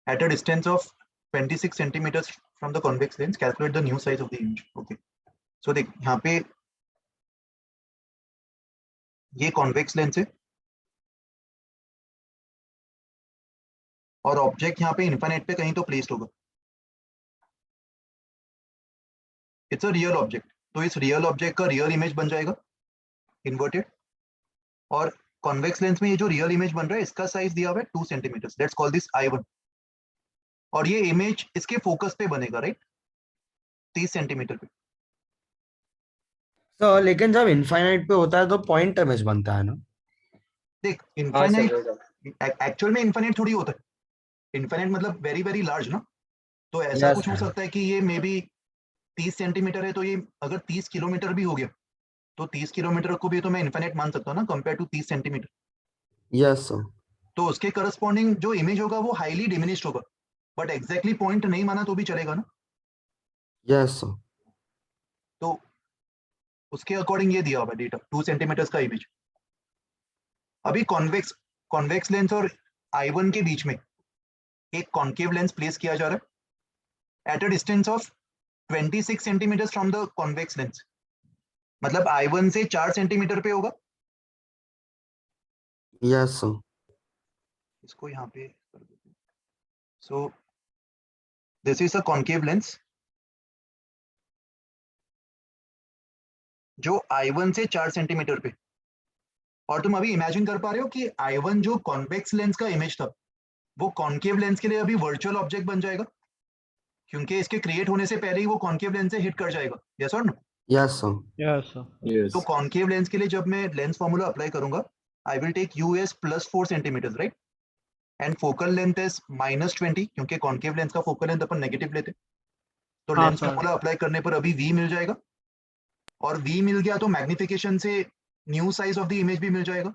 Speaker 1: at a distance of 26 centimeters from the convex lens, calculate the new size of the image. Okay, so देख यहाँ पे ये convex lens है और ऑब्जेक्ट यहाँ पे इनफाइनाइट पे कहीं तो प्लेस्ड होगा। इट्स अ रियल ऑब्जेक्ट, तो इस रियल ऑब्जेक्ट का रियल इमेज बन जाएगा इन्वर्टेड, और कॉन्वेक्स लेंस में ये जो रियल इमेज बन रहा है इसका साइज दिया हुआ है 2 centimetre. Let's call this I1, और ये इमेज इसके फोकस पे बनेगा, राइट, 30 सेंटीमीटर पे।
Speaker 2: तो लेकिन जब इनफाइनाइट पे होता है तो पॉइंट इमेज बनता है ना?
Speaker 1: देख
Speaker 7: हाँ सर,
Speaker 1: इनफाइनाइट एक्चुअल में इनफाइनाइट थोड़ी होता है। इनफाइनाइट मतलब वेरी वेरी लार्ज ना, तो ऐसा
Speaker 2: Yes,
Speaker 1: कुछ हो
Speaker 2: sir.
Speaker 1: सकता है कि ये मे बी 30 सेंटीमीटर है, तो ये अगर 30 किलोमीटर भी हो गया तो 30 किलोमीटर को भी तो मैं इनफाइनाइट मान सकता हूँ ना, compare to 30 centimetre.
Speaker 2: Yes, sir.
Speaker 1: तो उसके करस्पॉन्डिंग जो इमेज होगा वो हाईली डिमिनिश्ड होगा, बट एग्जैक्टली पॉइंट नहीं माना तो भी चलेगा ना।
Speaker 2: Yes, sir.
Speaker 1: तो उसके अकॉर्डिंग ये दिया हुआ डेटा 2 सेंटीमीटर का इमेज। अभी कॉन्वेक्स लेंस और I1 के बीच में एक कॉन्केव लेंस प्लेस किया जा रहा है at a distance of 26 centimetre from the convex lens, मतलब I1 से 4 सेंटीमीटर पे होगा।
Speaker 2: Yes, sir.
Speaker 1: इसको यहाँ पे कर देते हैं। So this is a concave lens जो I1 से 4 सेंटीमीटर पे, और तुम अभी इमेजिन कर पा रहे हो कि I1 जो कॉन्वेक्स लेंस का इमेज था वो कॉन्केव लेंस के लिए अभी वर्चुअल ऑब्जेक्ट बन जाएगा, क्योंकि इसके क्रिएट होने से पहले ही वो कॉन्केव लेंस से हिट कर जाएगा। यस और no?
Speaker 2: Yes, sir.
Speaker 3: Yes sir.
Speaker 1: तो कॉन्केव लेंस के लिए जब मैं लेंस फॉर्मूला अप्लाई करूंगा, I will take U as +4 centimetre, right, and focal length is -20, क्योंकि कॉन्केव लेंस का फोकल लेंथ अपन नेगेटिव लेते, तो
Speaker 3: हाँ
Speaker 1: लेंस
Speaker 3: सर।
Speaker 1: फॉर्मूला अप्लाई करने पर अभी V मिल जाएगा, और V मिल गया तो मैग्निफिकेशन से new size of the image भी मिल जाएगा।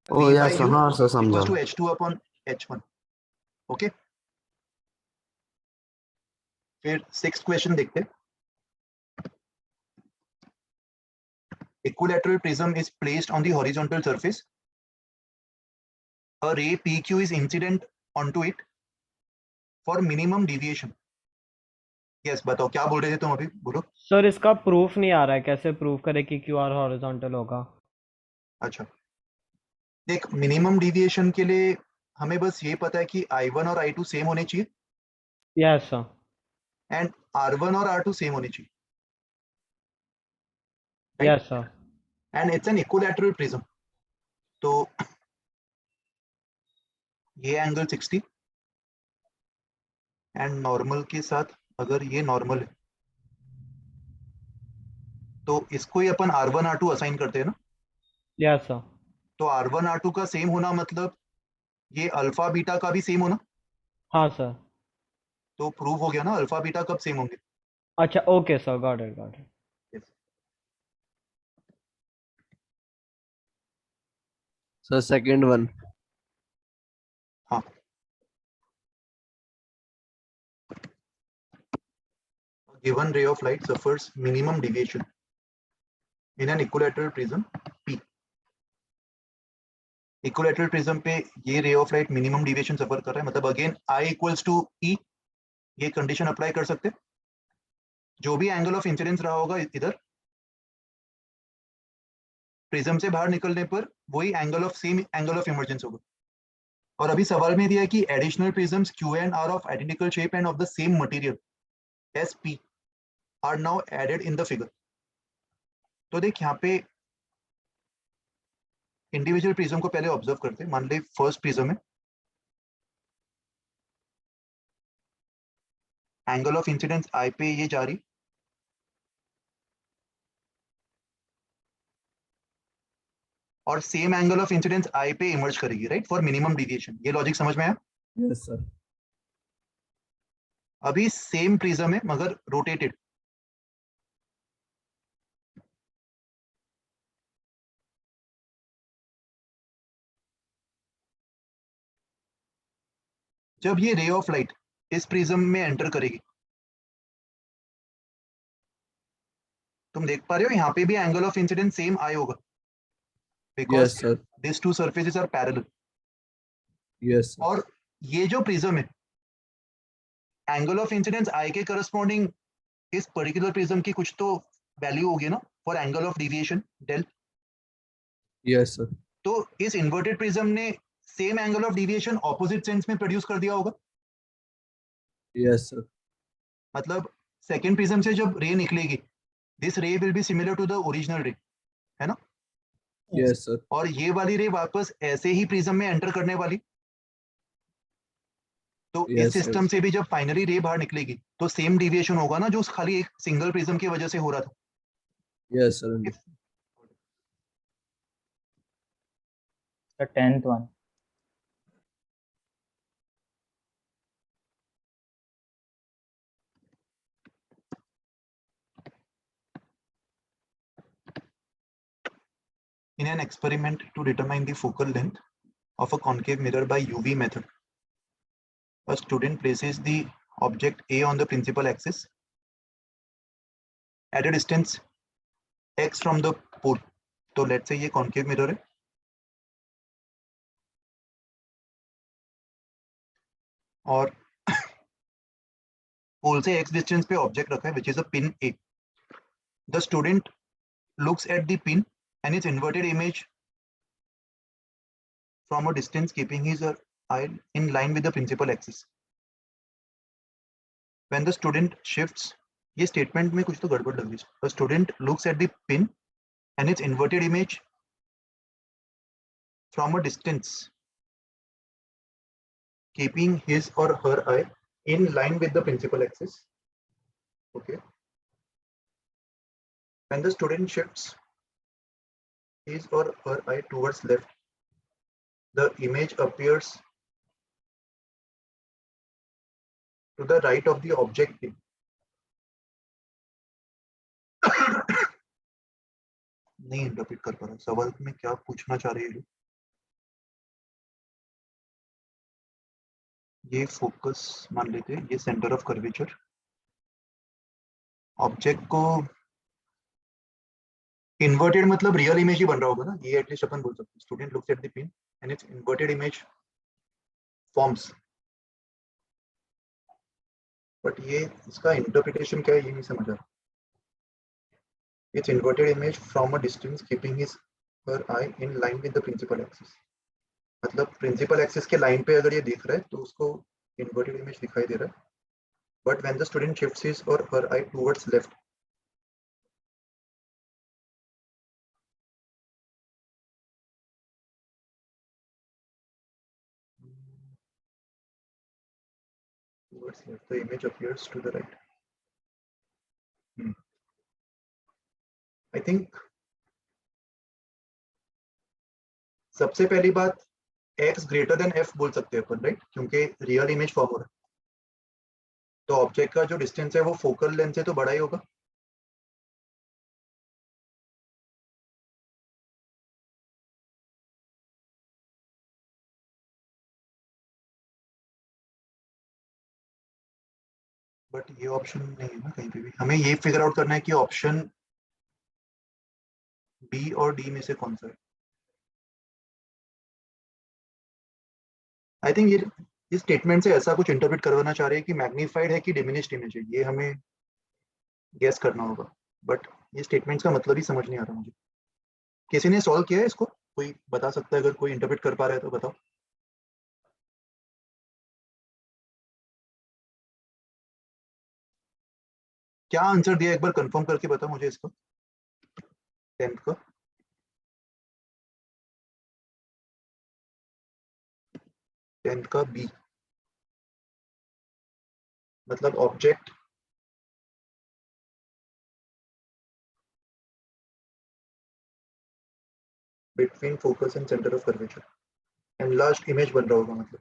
Speaker 2: Oh,
Speaker 1: V
Speaker 2: yes,
Speaker 1: by
Speaker 2: sir.
Speaker 1: U
Speaker 2: हाँ sir, समझा।
Speaker 1: equals to H2/H1। ओके, फिर 6th क्वेश्चन देखते हैं। Equilateral prism is placed on the horizontal surface. A ray PQ is incident onto it for minimum deviation. Yes, बताओ क्या बोल रहे थे तुम अभी, बोलो।
Speaker 3: सर इसका प्रूफ नहीं आ रहा है, कैसे प्रूफ करे कि क्यू आर हॉरिजॉन्टल होगा?
Speaker 1: अच्छा, देख मिनिमम डिविएशन के लिए हमें बस ये पता है कि I1 और I2 सेम होने चाहिए
Speaker 3: यस सर।
Speaker 1: एंड R1 और R2 सेम होने चाहिए, right?
Speaker 3: Yes sir.
Speaker 1: And it's an equilateral prism, तो ये एंगल 60 एंड नॉर्मल के साथ अगर ये नॉर्मल है तो इसको ही अपन R1 R2 असाइन करते हैं ना।
Speaker 3: Yes sir.
Speaker 1: तो R1 R2 का सेम होना मतलब ये अल्फा बीटा का भी सेम होना,
Speaker 3: हाँ सर।
Speaker 1: तो प्रूव हो गया ना अल्फा बीटा कब सेम होंगे।
Speaker 3: अच्छा, okay sir, got it got it.
Speaker 1: Yes.
Speaker 4: So second one.
Speaker 1: हाँ, given ray of light suffers minimum deviation in an equilateral prism P. Equilateral prism पे ये ray of light minimum deviation suffer कर रहा है, मतलब again I equals to E ये कंडीशन अप्लाई कर सकते, जो भी एंगल ऑफ इंसिडेंस रहा होगा इधर प्रिज्म से बाहर निकलने पर वही angle of same angle of emergence होगा। और अभी सवाल में दिया है कि additional prisms Q and R of identical shape and of the same material as P are now added in the figure. तो देख यहाँ पे इंडिविजुअल प्रिज्म को पहले ऑब्जर्व करते हैं। मान ली फर्स्ट प्रिज्म है, एंगल ऑफ इंसिडेंस आई पे ये जा रही, और सेम एंगल ऑफ इंसिडेंस आई पे इमर्ज करेगी, राइट, फॉर मिनिमम डिविएशन। ये लॉजिक समझ में आया?
Speaker 4: Yes sir.
Speaker 1: अभी सेम प्रिज्म है मगर रोटेटेड, जब ये रे ऑफ लाइट इस प्रिज्म में एंटर करेगी, तुम देख पा रहे हो यहाँ पे भी एंगल ऑफ इंसिडेंस सेम आई होगा, because
Speaker 4: yes sir.
Speaker 1: This to surfaces are parallel.
Speaker 4: Yes sir.
Speaker 1: और ये जो प्रिज्म है, एंगल ऑफ इंसिडेंस आई के करस्पॉन्डिंग इस पर्टिकुलर प्रिज्म की कुछ तो वैल्यू होगी ना for angle of deviation del.
Speaker 4: Yes sir.
Speaker 1: तो इस इन्वर्टेड प्रिज्म ने same angle of deviation opposite sense में प्रोड्यूस कर दिया होगा।
Speaker 4: Yes sir.
Speaker 1: मतलब सेकेंड प्रिज्म से जब रे निकलेगी, this ray will be similar to the original ray, है ना?
Speaker 4: Yes sir.
Speaker 1: और ये वाली रे वापस ऐसे ही प्रिज्म में एंटर करने वाली। तो इस
Speaker 4: Yes,
Speaker 1: सिस्टम
Speaker 4: yes.
Speaker 1: से भी जब फाइनली रे बाहर निकलेगी तो सेम डिविएशन होगा ना जो उस खाली एक सिंगल प्रिज्म की वजह से हो रहा था।
Speaker 4: Yes, sir.
Speaker 6: The 10th one.
Speaker 1: In an experiment to determine the focal length of a concave mirror by UV method, a student places the object A on the principal axis at a distance x from the pole. तो let's say ये concave mirror है, और पोल से x डिस्टेंस पे ऑब्जेक्ट रखा है which is a pin A. The student looks at the pin and its inverted image from a distance, keeping his eye in line with the principal axis. When the student shifts, ये statement में कुछ तो गड़बड़ लग रही है. The student looks at the pin and its inverted image from a distance, keeping his or her eye in line with the principal axis. Okay. When the student shifts his or her eye towards left, the image appears to the right of the object. नहीं इंटरप्रेट कर पा रहा सवाल में क्या पूछना चाह रही है। ये फोकस मान लेते हैं, ये सेंटर ऑफ कर्वेचर, ऑब्जेक्ट को इन्वर्टेड मतलब रियल इमेज ही बन रहा होगा ना, ये एटलीस्ट अपन बोल सकते हैं। Student looks at the pin and it's inverted image forms, but ये इसका इंटरप्रिटेशन क्या है ये नहीं समझ आ रहा। It's inverted image from a distance keeping his her eye in line with the principal axis, मतलब प्रिंसिपल एक्सिस के लाइन पे अगर ये देख रहा है तो उसको इन्वर्टेड इमेज दिखाई दे रहा है। But when the student shifts his or her eye towards left, towards left, the image appears to the right. I think सबसे पहली बात x ग्रेटर देन f बोल सकते हैं अपन, राइट, क्योंकि रियल इमेज फॉर्म हो रहा है तो ऑब्जेक्ट का जो डिस्टेंस है वो फोकल लेंथ से तो बड़ा ही होगा। बट ये ऑप्शन नहीं है ना कहीं पे भी। हमें ये फिगर आउट करना है कि ऑप्शन बी और डी में से कौन सा है। आई थिंक इस स्टेटमेंट से ऐसा कुछ इंटरप्रेट करवाना चाह रहे हैं कि मैग्नीफाइड है कि डिमिनिश्ड इमेज है, ये हमें गेस करना होगा, बट ये स्टेटमेंट्स का मतलब ही समझ नहीं आ रहा मुझे। किसी ने सॉल्व किया है इसको? कोई बता सकता है? अगर कोई इंटरप्रेट कर पा रहा है तो बताओ। क्या आंसर दिया, एक बार कंफर्म करके बताओ मुझे इसको, 10th का। 10th का बी मतलब object between focus and centre of curvature, enlarged image बन रहा होगा मतलब।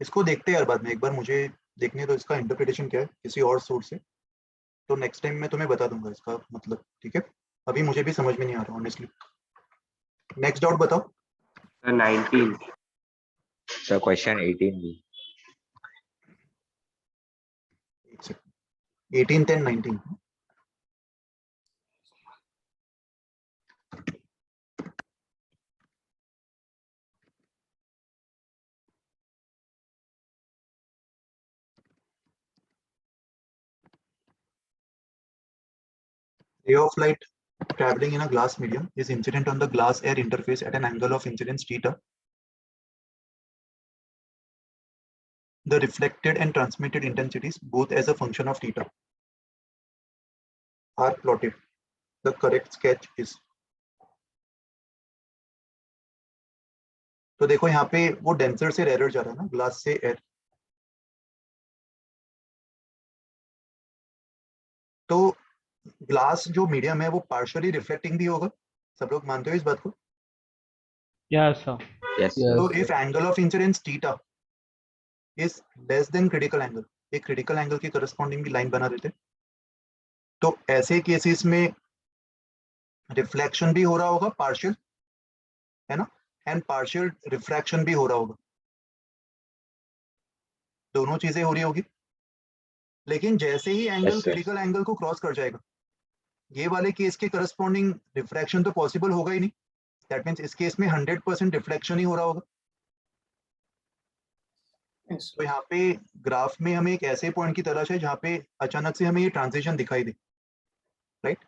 Speaker 1: इसको देखते हैं यार बाद में, एक बार मुझे देखने तो इसका इंटरप्रिटेशन क्या है किसी और सोर्स से, तो नेक्स्ट टाइम मैं तुम्हें बता दूंगा इसका मतलब, ठीक है? अभी मुझे भी समझ में नहीं आ रहा ऑनेस्टली। नेक्स्ट डाउट बताओ।
Speaker 10: 19. So question 18B.
Speaker 1: 18th and 19th। ray of light traveling in a glass medium is incident on the glass air interface at an angle of incidence theta. The reflected and transmitted intensities, both as a function of theta, are plotted. The correct sketch is। तो देखो यहाँ पे वो डेंसर से रेयर जा रहा है ना, ग्लास से एयर, तो ग्लास जो मीडियम है वो पार्शियली रिफ्लेक्टिंग भी होगा, सब लोग मानते हो इस बात को?
Speaker 3: Yes sir.
Speaker 10: Yes,
Speaker 4: Yes,
Speaker 1: तो
Speaker 4: sir.
Speaker 1: If angle of incidence theta is less than critical angle, एक क्रिटिकल एंगल की करस्पॉन्डिंग भी लाइन बना देते, तो ऐसे केसेस में रिफ्लेक्शन भी हो रहा होगा पार्शियल, है ना, एंड पार्शियल रिफ्रैक्शन भी हो रहा होगा, दोनों चीजें हो रही होगी। लेकिन जैसे ही angle
Speaker 10: Yes, sir.
Speaker 1: Critical angle को क्रॉस कर जाएगा, ये वाले केस के करस्पॉन्डिंग रिफ्रैक्शन तो पॉसिबल होगा ही नहीं, दैट मींस इस केस में 100% रिफ्लेक्शन ही हो रहा होगा। तो यहाँ पे ग्राफ में हमें एक ऐसे पॉइंट की तलाश है जहाँ पे अचानक से हमें ये ट्रांजिशन दिखाई दे, राइट?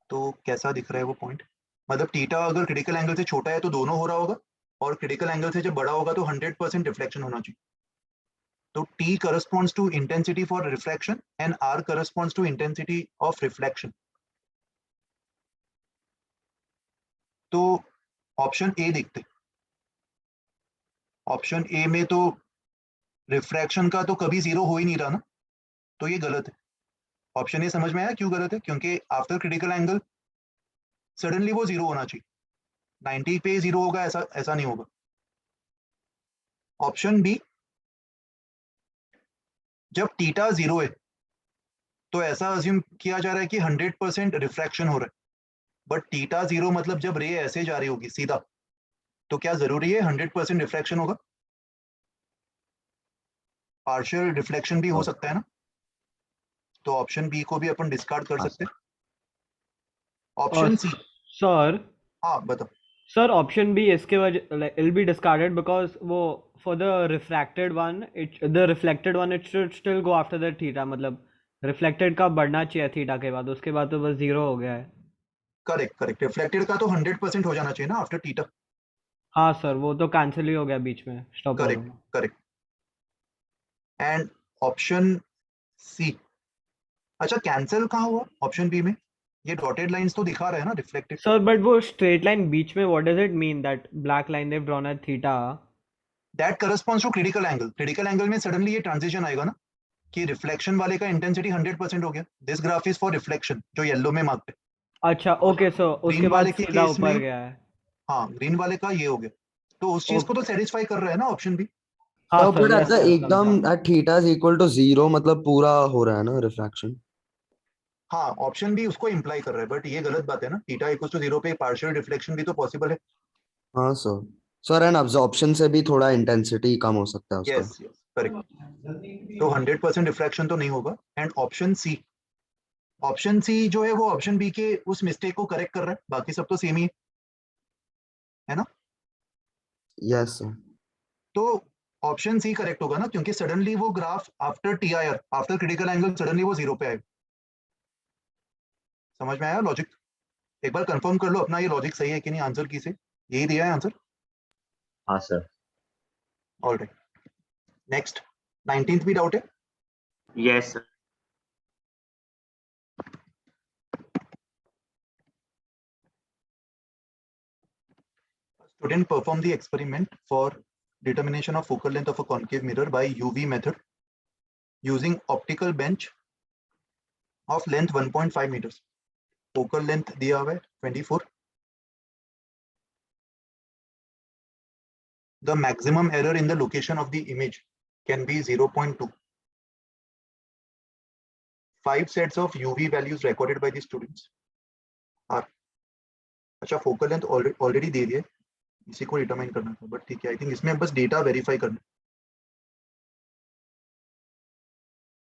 Speaker 1: तो कैसा दिख रहा है वो पॉइंट? मतलब थीटा अगर क्रिटिकल एंगल से छोटा है तो दोनों हो रहा होगा, और क्रिटिकल एंगल से जब बड़ा होगा तो 100% रिफ्लेक्शन होना चाहिए। तो T corresponds to intensity for refraction and R corresponds to intensity of reflection। तो ऑप्शन ए देखते, ऑप्शन ए में तो रिफ्रैक्शन का तो कभी जीरो हो ही नहीं रहा ना, तो ये गलत है। ऑप्शन ए समझ में आया क्यों गलत है? क्योंकि आफ्टर क्रिटिकल एंगल सडनली वो जीरो होना चाहिए, 90 पे जीरो होगा ऐसा नहीं होगा। ऑप्शन बी, जब थीटा जीरो है तो ऐसा अज्यूम किया जा रहा है कि 100% रिफ्रैक्शन हो रहा है, बट थीटा जीरो मतलब जब रे ऐसे जा रही होगी सीधा, तो क्या जरूरी है 100% रिफ्लेक्शन होगा? पार्शियल रिफ्लेक्शन भी हो सकता है ना, तो ऑप्शन बी को भी अपन डिस्कार्ड कर सकते हैं। ऑप्शन सी,
Speaker 3: सर
Speaker 1: हाँ बताओ।
Speaker 3: सर ऑप्शन बी इसके वजह इल बी डिस्कार्डेड बिकॉज वो for the refracted one the reflected one it should still go after the theta, मतलब रिफ्लेक्टेड का बढ़ना चाहिए थीटा के बाद, उसके बाद तो बस जीरो हो गया है।
Speaker 1: करेक्ट, रिफ्लेक्टेड का तो 100% हो जाना चाहिए ना आफ्टर थीटा।
Speaker 3: हाँ सर, वो तो कैंसिल ही हो गया बीच में, स्टॉप हो गया।
Speaker 1: करेक्ट। एंड ऑप्शन सी, अच्छा कैंसिल कहाँ हुआ ऑप्शन बी में? ये डॉटेड लाइंस तो दिखा रहा है ना रिफ्लेक्टेड।
Speaker 3: सर बट वो स्ट्रेट लाइन बीच में, what does it mean that black line they've drawn at theta?
Speaker 1: That corresponds to critical angle. Critical angle में सडनली ये ट्रांजिशन आएगा ना कि रिफ्लेक्शन वाले का इंटेंसिटी 100% हो गया। This graph is for reflection, जो येलो में मार्क्ड है।
Speaker 3: अच्छा ओके सर, उसके
Speaker 1: ग्रीन
Speaker 3: बाद
Speaker 1: वाले के
Speaker 3: सीधा
Speaker 1: केस
Speaker 3: ऊपर
Speaker 1: में,
Speaker 3: गया है।
Speaker 1: हाँ ग्रीन वाले का ये हो गया, तो उस चीज को तो सेटिस्फाई कर रहा है ना ऑप्शन बी।
Speaker 3: हाँ
Speaker 2: तो
Speaker 3: सर,
Speaker 2: but
Speaker 3: यस
Speaker 2: ऐसा
Speaker 3: सर,
Speaker 2: एकदम
Speaker 3: समझा।
Speaker 2: at theta is equal to 0 मतलब पूरा हो रहा है ना रिफ्रैक्शन।
Speaker 1: हाँ, ऑप्शन भी उसको इम्प्लाई कर रहा है, बट ये गलत बात है ना, थीटा इक्वल टू 0 पे पार्शियल रिफ्लेक्शन भी तो पॉसिबल है।
Speaker 2: हाँ सर। सर एंड अब्जॉर्प्शन से भी थोड़ा इंटेंसिटी कम हो सकता है उसका।
Speaker 1: Yes yes, correct. तो 100% रिफ्रैक्शन तो नहीं होगा। एंड ऑप्शन सी जो है वो ऑप्शन बी के उस मिस्टेक को करेक्ट कर रहा है, बाकी सब तो सेम ही है ना।
Speaker 2: Yes sir.
Speaker 1: तो ऑप्शन सी करेक्ट होगा ना, क्योंकि सडनली वो graph after TIR, after critical angle, suddenly वो 0 पे आएगा। समझ में आया लॉजिक? एक बार कंफर्म कर लो अपना ये लॉजिक सही है कि नहीं। आंसर की से यही दिया है आंसर।
Speaker 10: हाँ sir.
Speaker 1: All right, next 19th भी डाउट है?
Speaker 10: Yes sir.
Speaker 1: Student perform the experiment for determination of focal length of a concave mirror by UV method using optical bench of length 1.5 meters. Focal length दिया हुआ है 24. The maximum error in the location of the image can be 0.2. 5 sets of UV values recorded by the students are. अच्छा, फोकल लेंथ ऑलरेडी दे दिए, इसी को डिटरमाइन करना था, बट ठीक है, आई थिंक इसमें बस डेटा वेरीफाई करना।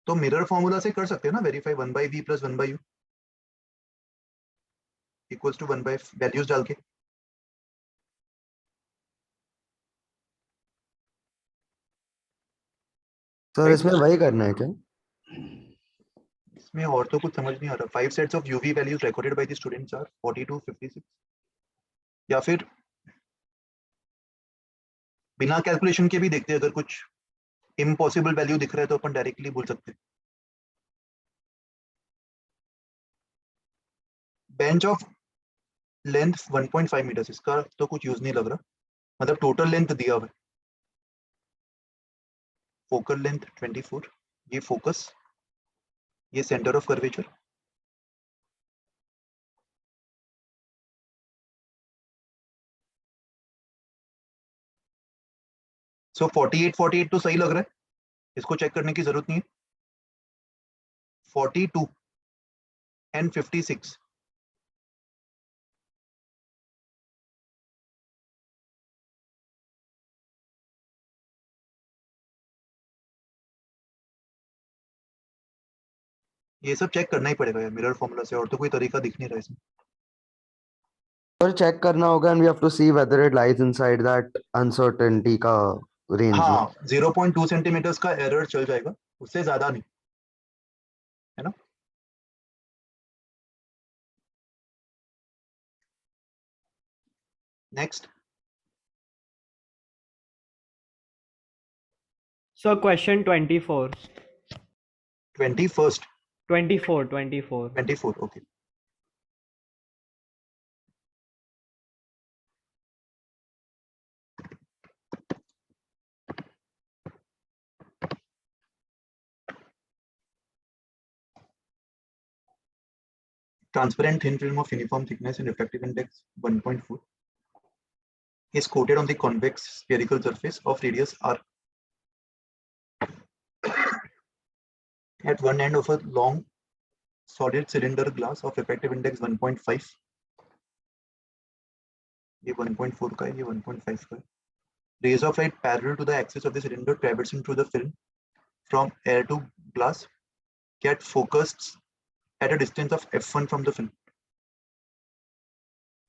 Speaker 1: तो मिरर फॉर्मूला से कर सकते हैं ना verify, 1/v plus 1/u equals to 1 by values डाल के।
Speaker 2: Sir
Speaker 1: Right?
Speaker 2: इसमें वही करना है क्या?
Speaker 1: इसमें और तो कुछ समझ नहीं आ रहा। 5 sets of UV values recorded by the students are 42, 56, या फिर बिना कैलकुलेशन के भी देखते हैं, अगर कुछ इम्पॉसिबल वैल्यू दिख रहा है तो अपन डायरेक्टली बोल सकते हैं। बेंच ऑफ लेंथ 1.5 मीटर्स, इसका तो कुछ यूज नहीं लग रहा, मतलब टोटल लेंथ दिया हुआ है। फोकल लेंथ 24, ये फोकस, ये सेंटर ऑफ कर्वेचर। सो 48 तो सही लग रहा है, इसको चेक करने की जरूरत नहीं है। 42 एंड 56, ये सब चेक करना ही पड़ेगा यार मिरर फॉर्मूला से, और तो कोई तरीका दिख नहीं रहा इसमें।
Speaker 2: सर चेक करना होगा and we have to see whether it lies inside that uncertainty का रेंज में।
Speaker 1: हाँ, 0.2 सेंटीमीटर्स का एरर चल जाएगा, उससे ज्यादा नहीं, है ना। Next
Speaker 3: sir question 24,
Speaker 1: 21st
Speaker 3: 24,
Speaker 1: 24, okay. Transparent thin film of uniform thickness and refractive index 1.4 is coated on the convex spherical surface of radius r at one end of a long solid cylinder glass of refractive index 1.5. ये 1.4 का है, ये 1.5 का है. Rays of light parallel to the axis of the cylinder traversing through the film from air to glass get focused at a distance of f1 from the film,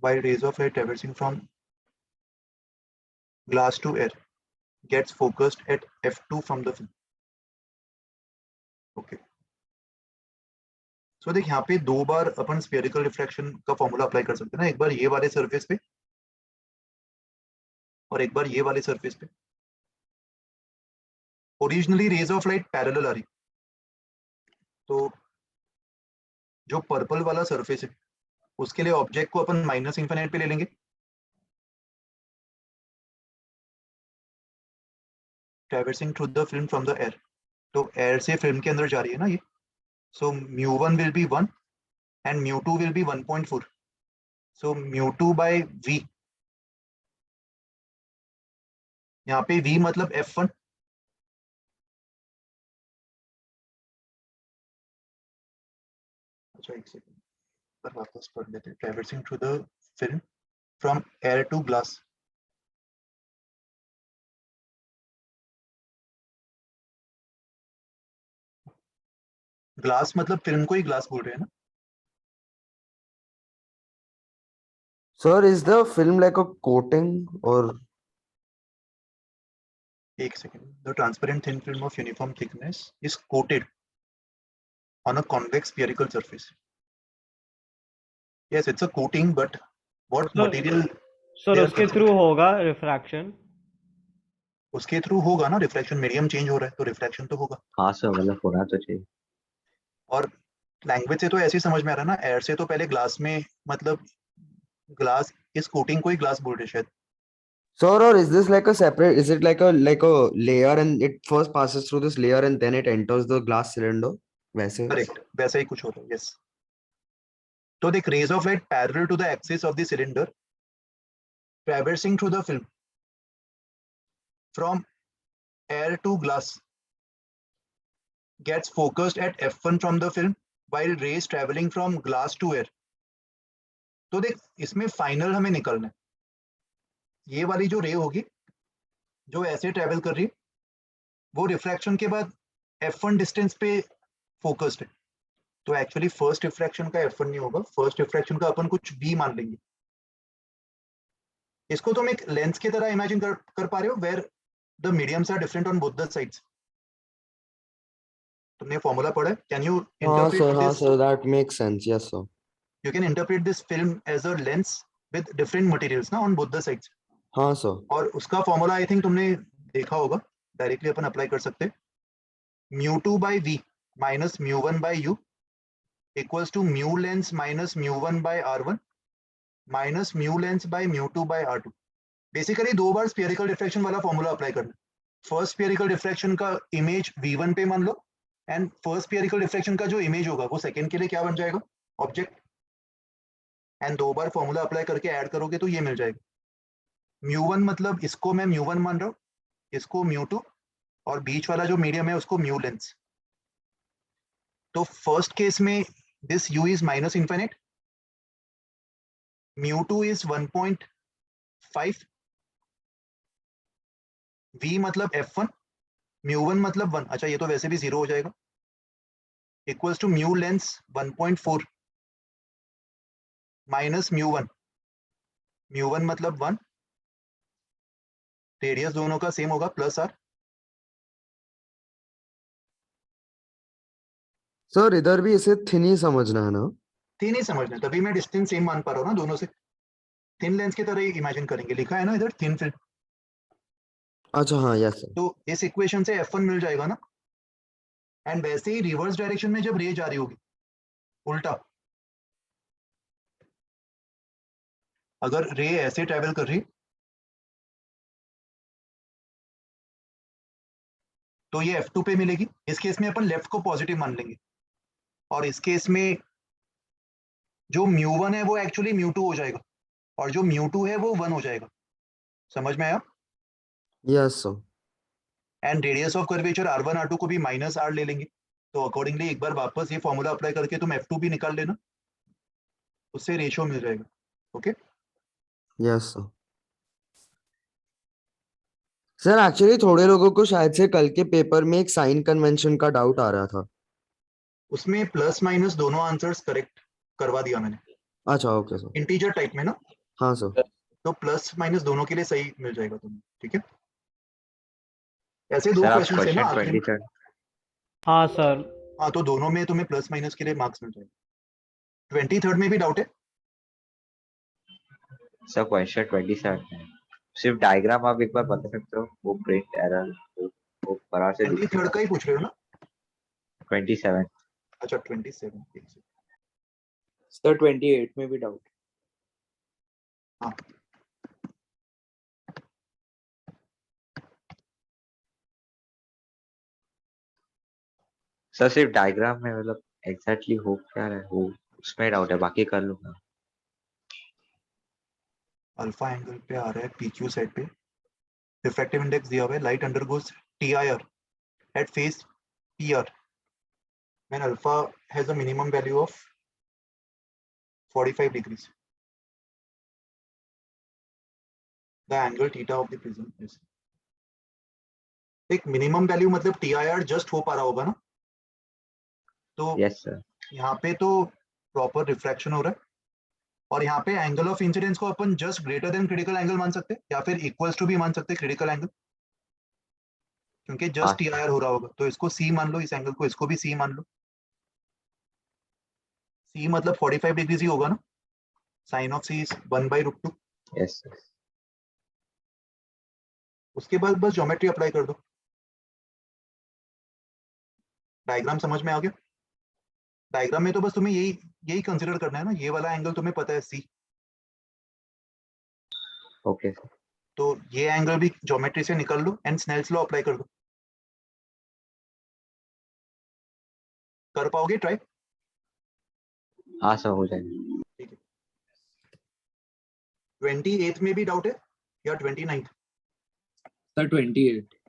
Speaker 1: while rays of light traversing from glass to air gets focused at f2 from the film. Okay. सो देख, यहाँ पे दो बार अपन स्फेरिकल रिफ्रैक्शन का फॉर्मूला अप्लाई कर सकते हैं ना, एक बार ये वाले सरफेस पे और एक बार ये वाले सरफेस पे। Originally rays of light parallel आ रही, तो जो पर्पल वाला सरफेस है उसके लिए ऑब्जेक्ट को अपन माइनस इंफिनिट पे ले लेंगे, traversing through the film from the air, तो एयर से फिल्म के अंदर जा रही है ना ये, so μ1 will be 1 and μ2 will be 1.4, so μ2 by v, यहाँ पे v मतलब f1 अच्छा एक सेकंड, पर वापस पढ़ लेते हैं. Traversing through the film from air to glass. Glass मतलब फिल्म को ही ग्लास बोल रहे हैं ना.
Speaker 2: Sir, is the film like a coating or
Speaker 1: एक second. The transparent thin film of uniform thickness is coated on a convex spherical surface. Yes, it's a coating, but what
Speaker 3: Sir,
Speaker 1: material
Speaker 3: sir
Speaker 1: they are
Speaker 3: उसके
Speaker 1: using?
Speaker 3: थ्रू होगा रिफ्रैक्शन.
Speaker 1: उसके थ्रू होगा ना. रिफ्रैक्शन मीडियम चेंज हो रहा है तो रिफ्रैक्शन तो होगा.
Speaker 10: हाँ सर, मतलब होना तो चाहिए.
Speaker 1: और लैंग्वेज से तो ऐसे ही समझ में आ रहा है ना. एयर से तो पहले ग्लास में, मतलब ग्लास, इस कोटिंग को ही ग्लास बोल रहे शायद.
Speaker 2: sir, or is this like a separate, is it like a layer and it first passes through this layer and then it enters the glass cylinder? वैसे
Speaker 1: करेक्ट, वैसा ही कुछ हो रहा है. यस. तो देख, rays of light parallel to the axis of the cylinder traversing through the film from air to glass gets focused at f1 from the film while rays traveling from glass to air. तो देख, इसमें फाइनल हमें निकलना है. ये वाली जो रे होगी जो ऐसे ट्रेवल कर रही है, वो रिफ्रैक्शन के बाद f1 डिस्टेंस पे फोकस्ड है. तो एक्चुअली फर्स्ट रिफ्रैक्शन का f1 नहीं होगा. फर्स्ट रिफ्रैक्शन का अपन कुछ b मान लेंगे. इसको तुम एक लेंस की तरह इमेजिन कर पा रहे हो, where the mediums are different on both the sides. तुमने फॉर्मूला पढ़ा है. कैन यू
Speaker 2: हाँ
Speaker 1: interpret this?
Speaker 2: sir, that makes sense. Yes, sir.
Speaker 1: You can interpret this film as a lens with different materials ना on both the sides.
Speaker 2: हाँ sir.
Speaker 1: और उसका फॉर्मूला आई थिंक तुमने देखा होगा. डायरेक्टली अपन अप्लाई कर सकते हैं. mu2 by v minus mu1 by u equals to mu lens minus mu1 by r1 minus mu lens by mu2 by r2. Basically दो बार स्फेरिकल डिफ्रैक्शन वाला फॉर्मूला अप्लाई करना. फर्स्ट स्फेरिकल डिफ्रैक्शन का इमेज v1 पे मान लो, एंड फर्स्ट स्फेरिकल डिफ्रैक्शन का जो इमेज होगा वो सेकंड के लिए क्या बन जाएगा? ऑब्जेक्ट. एंड दो बार फॉर्मूला अप्लाई करके ऐड करोगे तो ये मिल जाएगा. mu1 मतलब इसको मैं mu1 मान रहा हूँ, इसको mu2, और बीच वाला जो मीडियम है उसको mu लेंस. तो फर्स्ट केस में this u is minus infinite, mu2 is 1.5, v मतलब f1, mu1 मतलब 1. अच्छा, ये तो वैसे भी 0 हो जाएगा. Equals to mu lens 1.4 minus mu1. mu1 मतलब 1, रेडियस दोनों का सेम होगा, प्लस r.
Speaker 2: सर इधर भी इसे थिन ही समझना है ना?
Speaker 1: थिन ही समझना है, तभी मैं डिस्टेंस सेम मान पा रहा हूँ ना दोनों से. थिन लेंस की तरह ही इमेजिन करेंगे. लिखा है ना इधर थिन फिल्म.
Speaker 2: अच्छा हाँ, यस सर.
Speaker 1: तो इस इक्वेशन से f1 मिल जाएगा ना. एंड वैसे ही रिवर्स डायरेक्शन में जब रे जा रही होगी, उल्टा, अगर रे ऐसे ट्रेवल कर रही तो ये f2 पे मिलेगी. इस केस में अपन लेफ्ट को पॉजिटिव मान लेंगे, और इस केस में जो mu1 है वो एक्चुअली mu2 हो जाएगा, और जो mu2 है वो 1 हो जाएगा. समझ में आया?
Speaker 2: Yes sir.
Speaker 1: And radius of curvature r1 r2 को भी माइनस r ले लेंगे. तो अकॉर्डिंगली एक बार वापस ये फॉर्मूला अप्लाई करके तुम f2 भी निकाल लेना, उससे रेशियो मिल जाएगा. Okay.
Speaker 2: Yes sir. Sir actually थोड़े लोगों को शायद से कल के पेपर में एक साइन कन्वेंशन का डाउट आ रहा था.
Speaker 1: उसमें प्लस माइनस दोनों आंसर्स करेक्ट करवा दिया मैंने.
Speaker 2: अच्छा ओके सर.
Speaker 1: इंटीजर टाइप में ना,
Speaker 2: हाँ सर.
Speaker 1: तो प्लस माइनस दोनों के लिए सही मिल जाएगा तुम्हें. ठीक है. ऐसे दो
Speaker 10: सर आप
Speaker 1: क्वेश्चन है ना
Speaker 10: क्वेश्चन
Speaker 1: आखिरी में.
Speaker 10: 23
Speaker 3: हाँ सर.
Speaker 1: हाँ, तो दोनों में तुम्हें प्लस माइनस के लिए मार्क्स मिल जाएगा. 23rd में भी डाउट है.
Speaker 10: सर क्वेश्चन 27 में सिर्फ डायग्राम आप एक बार बता सकते हो? वो प्रिंट एरर वो बराबर से
Speaker 1: 23rd का ही पूछ रहे हो ना?
Speaker 10: 27.
Speaker 1: अच्छा 27.
Speaker 7: सर 28 में भी डाउट.
Speaker 1: हाँ,
Speaker 10: सर सिर्फ डायग्राम में मतलब एग्जैक्टली हो क्या रहा है वो उसमें डाउट है, बाकी कर लूंगा.
Speaker 1: अल्फा एंगल पे आ रहा है PQ साइड पे. रिफ्रैक्टिव इंडेक्स दिया हुआ है. Light undergoes TIR at phase PR when alpha has a minimum value of 45 degrees. The angle theta of the prism is. एक मिनिमम वैल्यू मतलब TIR जस्ट हो पा रहा होगा ना, तो
Speaker 10: यस सर,
Speaker 1: यहाँ पे तो प्रॉपर रिफ्रैक्शन हो रहा है, और यहाँ पे एंगल ऑफ इंसिडेंस को अपन just greater than critical angle मान सकते हैं, या फिर इक्वल्स टू भी मान सकते हैं क्रिटिकल एंगल, क्योंकि जस्ट TIR हो रहा होगा, तो इसको C मान लो, इस एंगल को, इसको भी C मान लो। C मतलब 45 डिग्रीज ही होगा ना, sine of C is 1/√2।
Speaker 10: Yes sir.
Speaker 1: उसके बाद बस ज्योमेट्री अप्लाई कर दो। डायग्राम समझ में आ गया? डायग्राम में तो बस तुम्हें यही कंसीडर करना है ना, ये वाला एंगल तुम्हें पता है C,
Speaker 10: ओके सर।
Speaker 1: तो ये एंगल भी ज्योमेट्री से निकाल लो एंड स्नेल्स लॉ अप्लाई कर दो। कर पाओगे ट्राई?
Speaker 10: हाँ सर, हो जाएगा।
Speaker 1: ठीक है। 28th में भी डाउट है या 29th?
Speaker 7: Sir 28।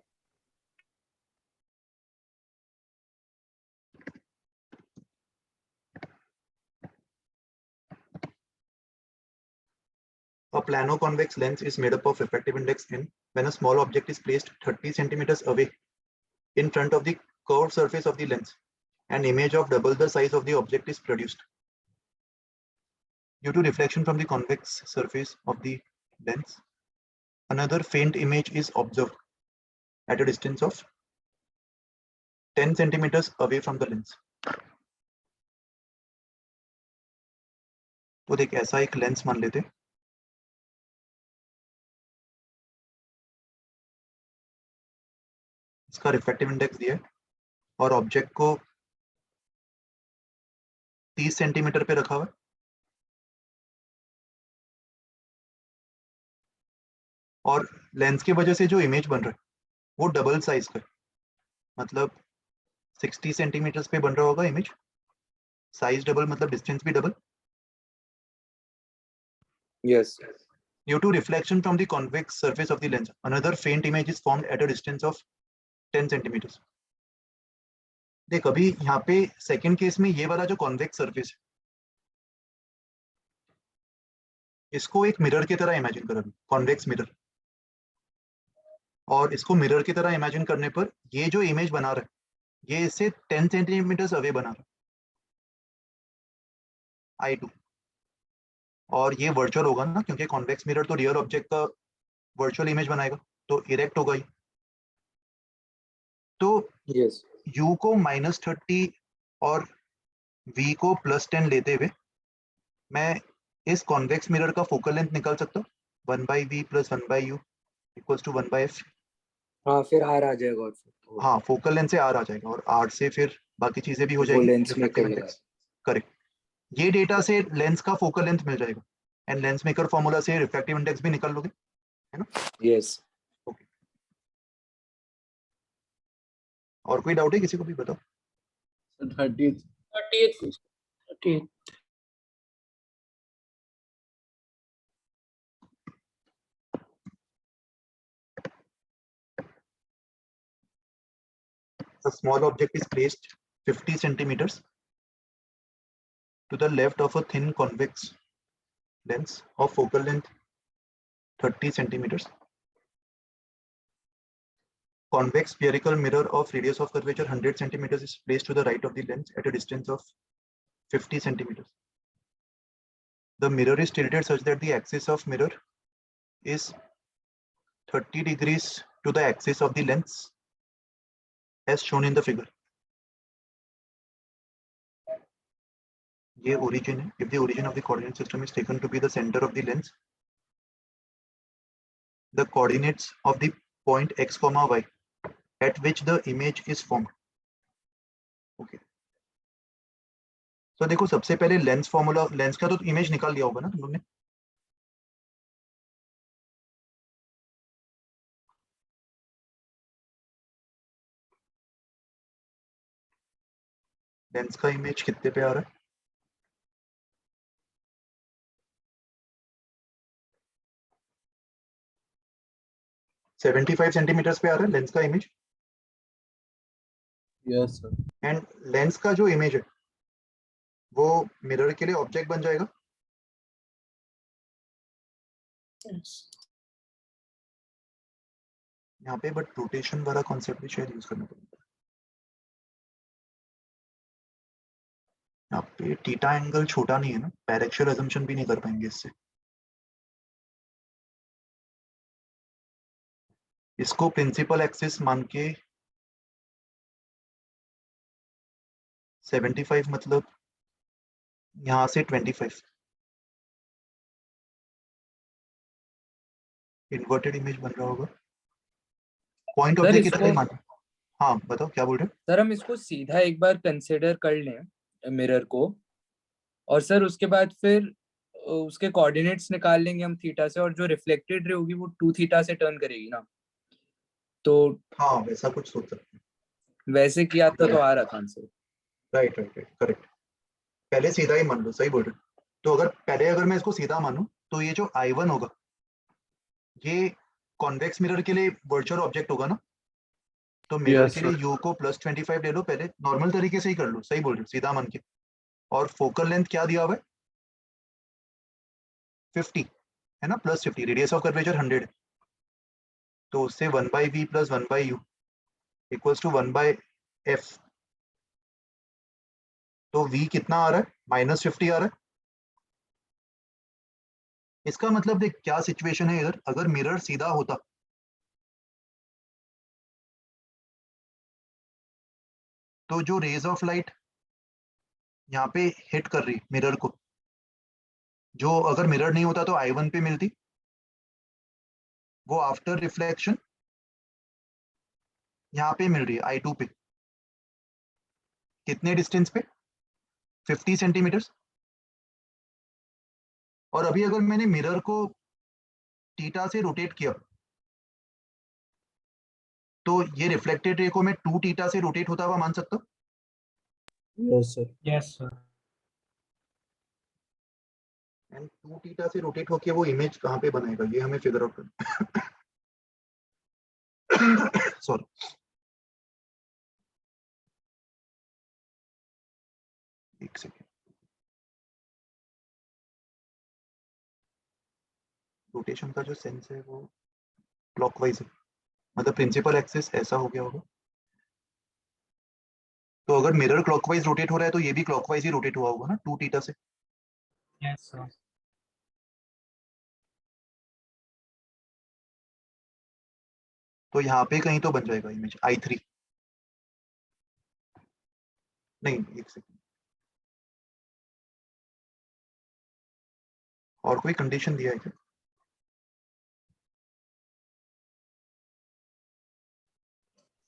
Speaker 1: A plano-convex lens is made up of refractive index n when a small object is placed 30 centimeters away in front of the curved surface of the lens. An image of double the size of the object is produced. Due to reflection from the convex surface of the lens, another faint image is observed at a distance of 10 centimeters away from the lens. तो देख ऐसा एक लेंस मान लेते, इसका रिफ्रैक्टिव इंडेक्स दिया है और ऑब्जेक्ट को 30 सेंटीमीटर पे रखा हुआ है, और लेंस की वजह से जो इमेज बन रहा है वो डबल साइज का है, मतलब 60 सेंटीमीटर्स पे बन रहा होगा इमेज, साइज डबल मतलब डिस्टेंस भी double.
Speaker 7: Yes.
Speaker 1: Due to reflection from the convex surface of the lens, another faint image is formed at a distance of 10 centimeters. देख अभी यहाँ पे सेकंड केस में ये वाला जो कॉन्वेक्स सरफेस है, इसको एक मिरर की तरह इमेजिन कर, कॉन्वेक्स मिरर, और इसको मिरर की तरह इमेजिन करने पर ये जो इमेज बना रहा है ये इससे 10 सेंटीमीटर्स अवे बना रहा है I2, और ये वर्चुअल होगा ना, क्योंकि कॉन्वेक्स मिरर तो रियल ऑब्जेक्ट का वर्चुअल इमेज बनाएगा, तो इरेक्ट होगा ही। तो
Speaker 7: यस।
Speaker 1: U को -30 और V को +10 लेते हुए मैं इस कॉन्वेक्स मिरर का फोकल लेंथ निकाल सकता हूँ, 1/V + 1/U = 1/F।
Speaker 7: हाँ, फिर आर आ जाएगा, और फिर
Speaker 1: हाँ, फोकल लेंथ से R आ जाएगा, और R से फिर बाकी चीजें भी हो
Speaker 7: वो
Speaker 1: जाएगी,
Speaker 7: lens
Speaker 1: refractive
Speaker 7: maker
Speaker 1: index. Correct, ये डेटा से लेंस का फोकल लेंथ मिल जाएगा, एंड लेंस मेकर फॉर्मूला से रिफ्रैक्टिव इंडेक्स भी निकाल लोगे, है ना?
Speaker 7: यस।
Speaker 1: ओके, और कोई डाउट है किसी को भी बताओ?
Speaker 4: 30th.
Speaker 1: A small object is placed 50 centimeters to the left of a thin convex lens of focal length 30 centimeters. Convex spherical mirror of radius of curvature 100 centimeters is placed to the right of the lens at a distance of 50 centimeters. The mirror is tilted such that the axis of mirror is 30 degrees to the axis of the lens as shown in the figure. ये origin है. If the origin of the coordinate system is taken to be the center of the lens, the coordinates of the point x, y at which the image is formed. Okay. So देखो सबसे पहले लेंस फॉर्मूला, लेंस का तो इमेज निकाल लिया होगा ना तुम लोग ने? लेंस का इमेज कितने पे आ रहा है? $75 सेंटीमीटर्स पे आ रहा है लेंस का image.
Speaker 4: Yes sir.
Speaker 1: And lens का जो इमेज है वो मिरर के लिए ऑब्जेक्ट बन जाएगा, यहाँ पे बट रोटेशन वाला कॉन्सेप्ट भी शायद यूज करना पड़ेगा। यहाँ पे थीटा एंगल छोटा नहीं है ना, डायरेक्शनल अजम्पशन भी नहीं कर पाएंगे इससे। इसको प्रिंसिपल एक्सिस मान के 75 मतलब यहाँ से 25 इन्वर्टेड इमेज बन रहा होगा। पॉइंट ऑफ
Speaker 7: सर
Speaker 1: व्यू
Speaker 7: इसको
Speaker 1: कितना ही मान। हाँ बताओ क्या बोल रहे हो।
Speaker 7: सर हम इसको सीधा एक बार कंसिडर कर लें मिरर को, और सर उसके बाद फिर उसके कोऑर्डिनेट्स निकाल लेंगे हम थीटा से, और जो रिफ्लेक्टेड रे होगी वो 2 थीटा से टर्न करेगी ना, तो
Speaker 1: हाँ वैसा कुछ सोच सकते हैं।
Speaker 7: वैसे किया तो आ रहा था answer.
Speaker 1: Right right right correct. पहले सीधा ही मान लो, सही बोल रहे हो। तो अगर मैं इसको सीधा मानूं तो ये जो I1 होगा ये कॉन्वेक्स मिरर के लिए वर्चुअल ऑब्जेक्ट होगा ना, तो मिरर
Speaker 4: Yes,
Speaker 1: के
Speaker 4: sir.
Speaker 1: लिए U को +25 ले लो, पहले नॉर्मल तरीके से ही कर लो, सही बोल रहे हो, सीधा मान के। और फोकल लेंथ क्या दिया हुआ है 50 है ना, +50, रेडियस ऑफ कर्वेचर 100 है, तो उससे 1/v + 1/u = 1/f। तो v कितना आ रहा है, -50 आ रहा है। इसका मतलब देख क्या सिचुएशन है इधर, अगर मिरर सीधा होता तो जो रेज ऑफ लाइट यहाँ पे हिट कर रही मिरर को, जो अगर मिरर नहीं होता तो I1 पे मिलती, वो आफ्टर रिफ्लेक्शन यहाँ पे मिल रही है I2 पे। कितने डिस्टेंस पे, 50 सेंटीमीटर। और अभी अगर मैंने मिरर को थीटा से रोटेट किया तो ये रिफ्लेक्टेड रे को मैं 2 थीटा से रोटेट होता हुआ मान सकता हूँ।
Speaker 4: Yes, sir.
Speaker 9: Yes sir.
Speaker 1: And 2 theta से रोटेट होके वो इमेज कहाँ पे बनाएगा ये हमें फिगर आउट करना। सॉरी। एक सेकेंड। रोटेशन का जो सेंस है वो क्लॉकवाइज है, मतलब प्रिंसिपल एक्सिस ऐसा हो गया होगा। तो अगर मिरर क्लॉकवाइज रोटेट हो रहा है तो ये भी क्लॉकवाइज ही रोटेट हुआ होगा ना 2 थीटा से।
Speaker 9: Yes sir.
Speaker 1: तो यहाँ पे कहीं तो बन जाएगा इमेज I3। नहीं एक सेकेंड, और कोई कंडीशन दिया है क्या।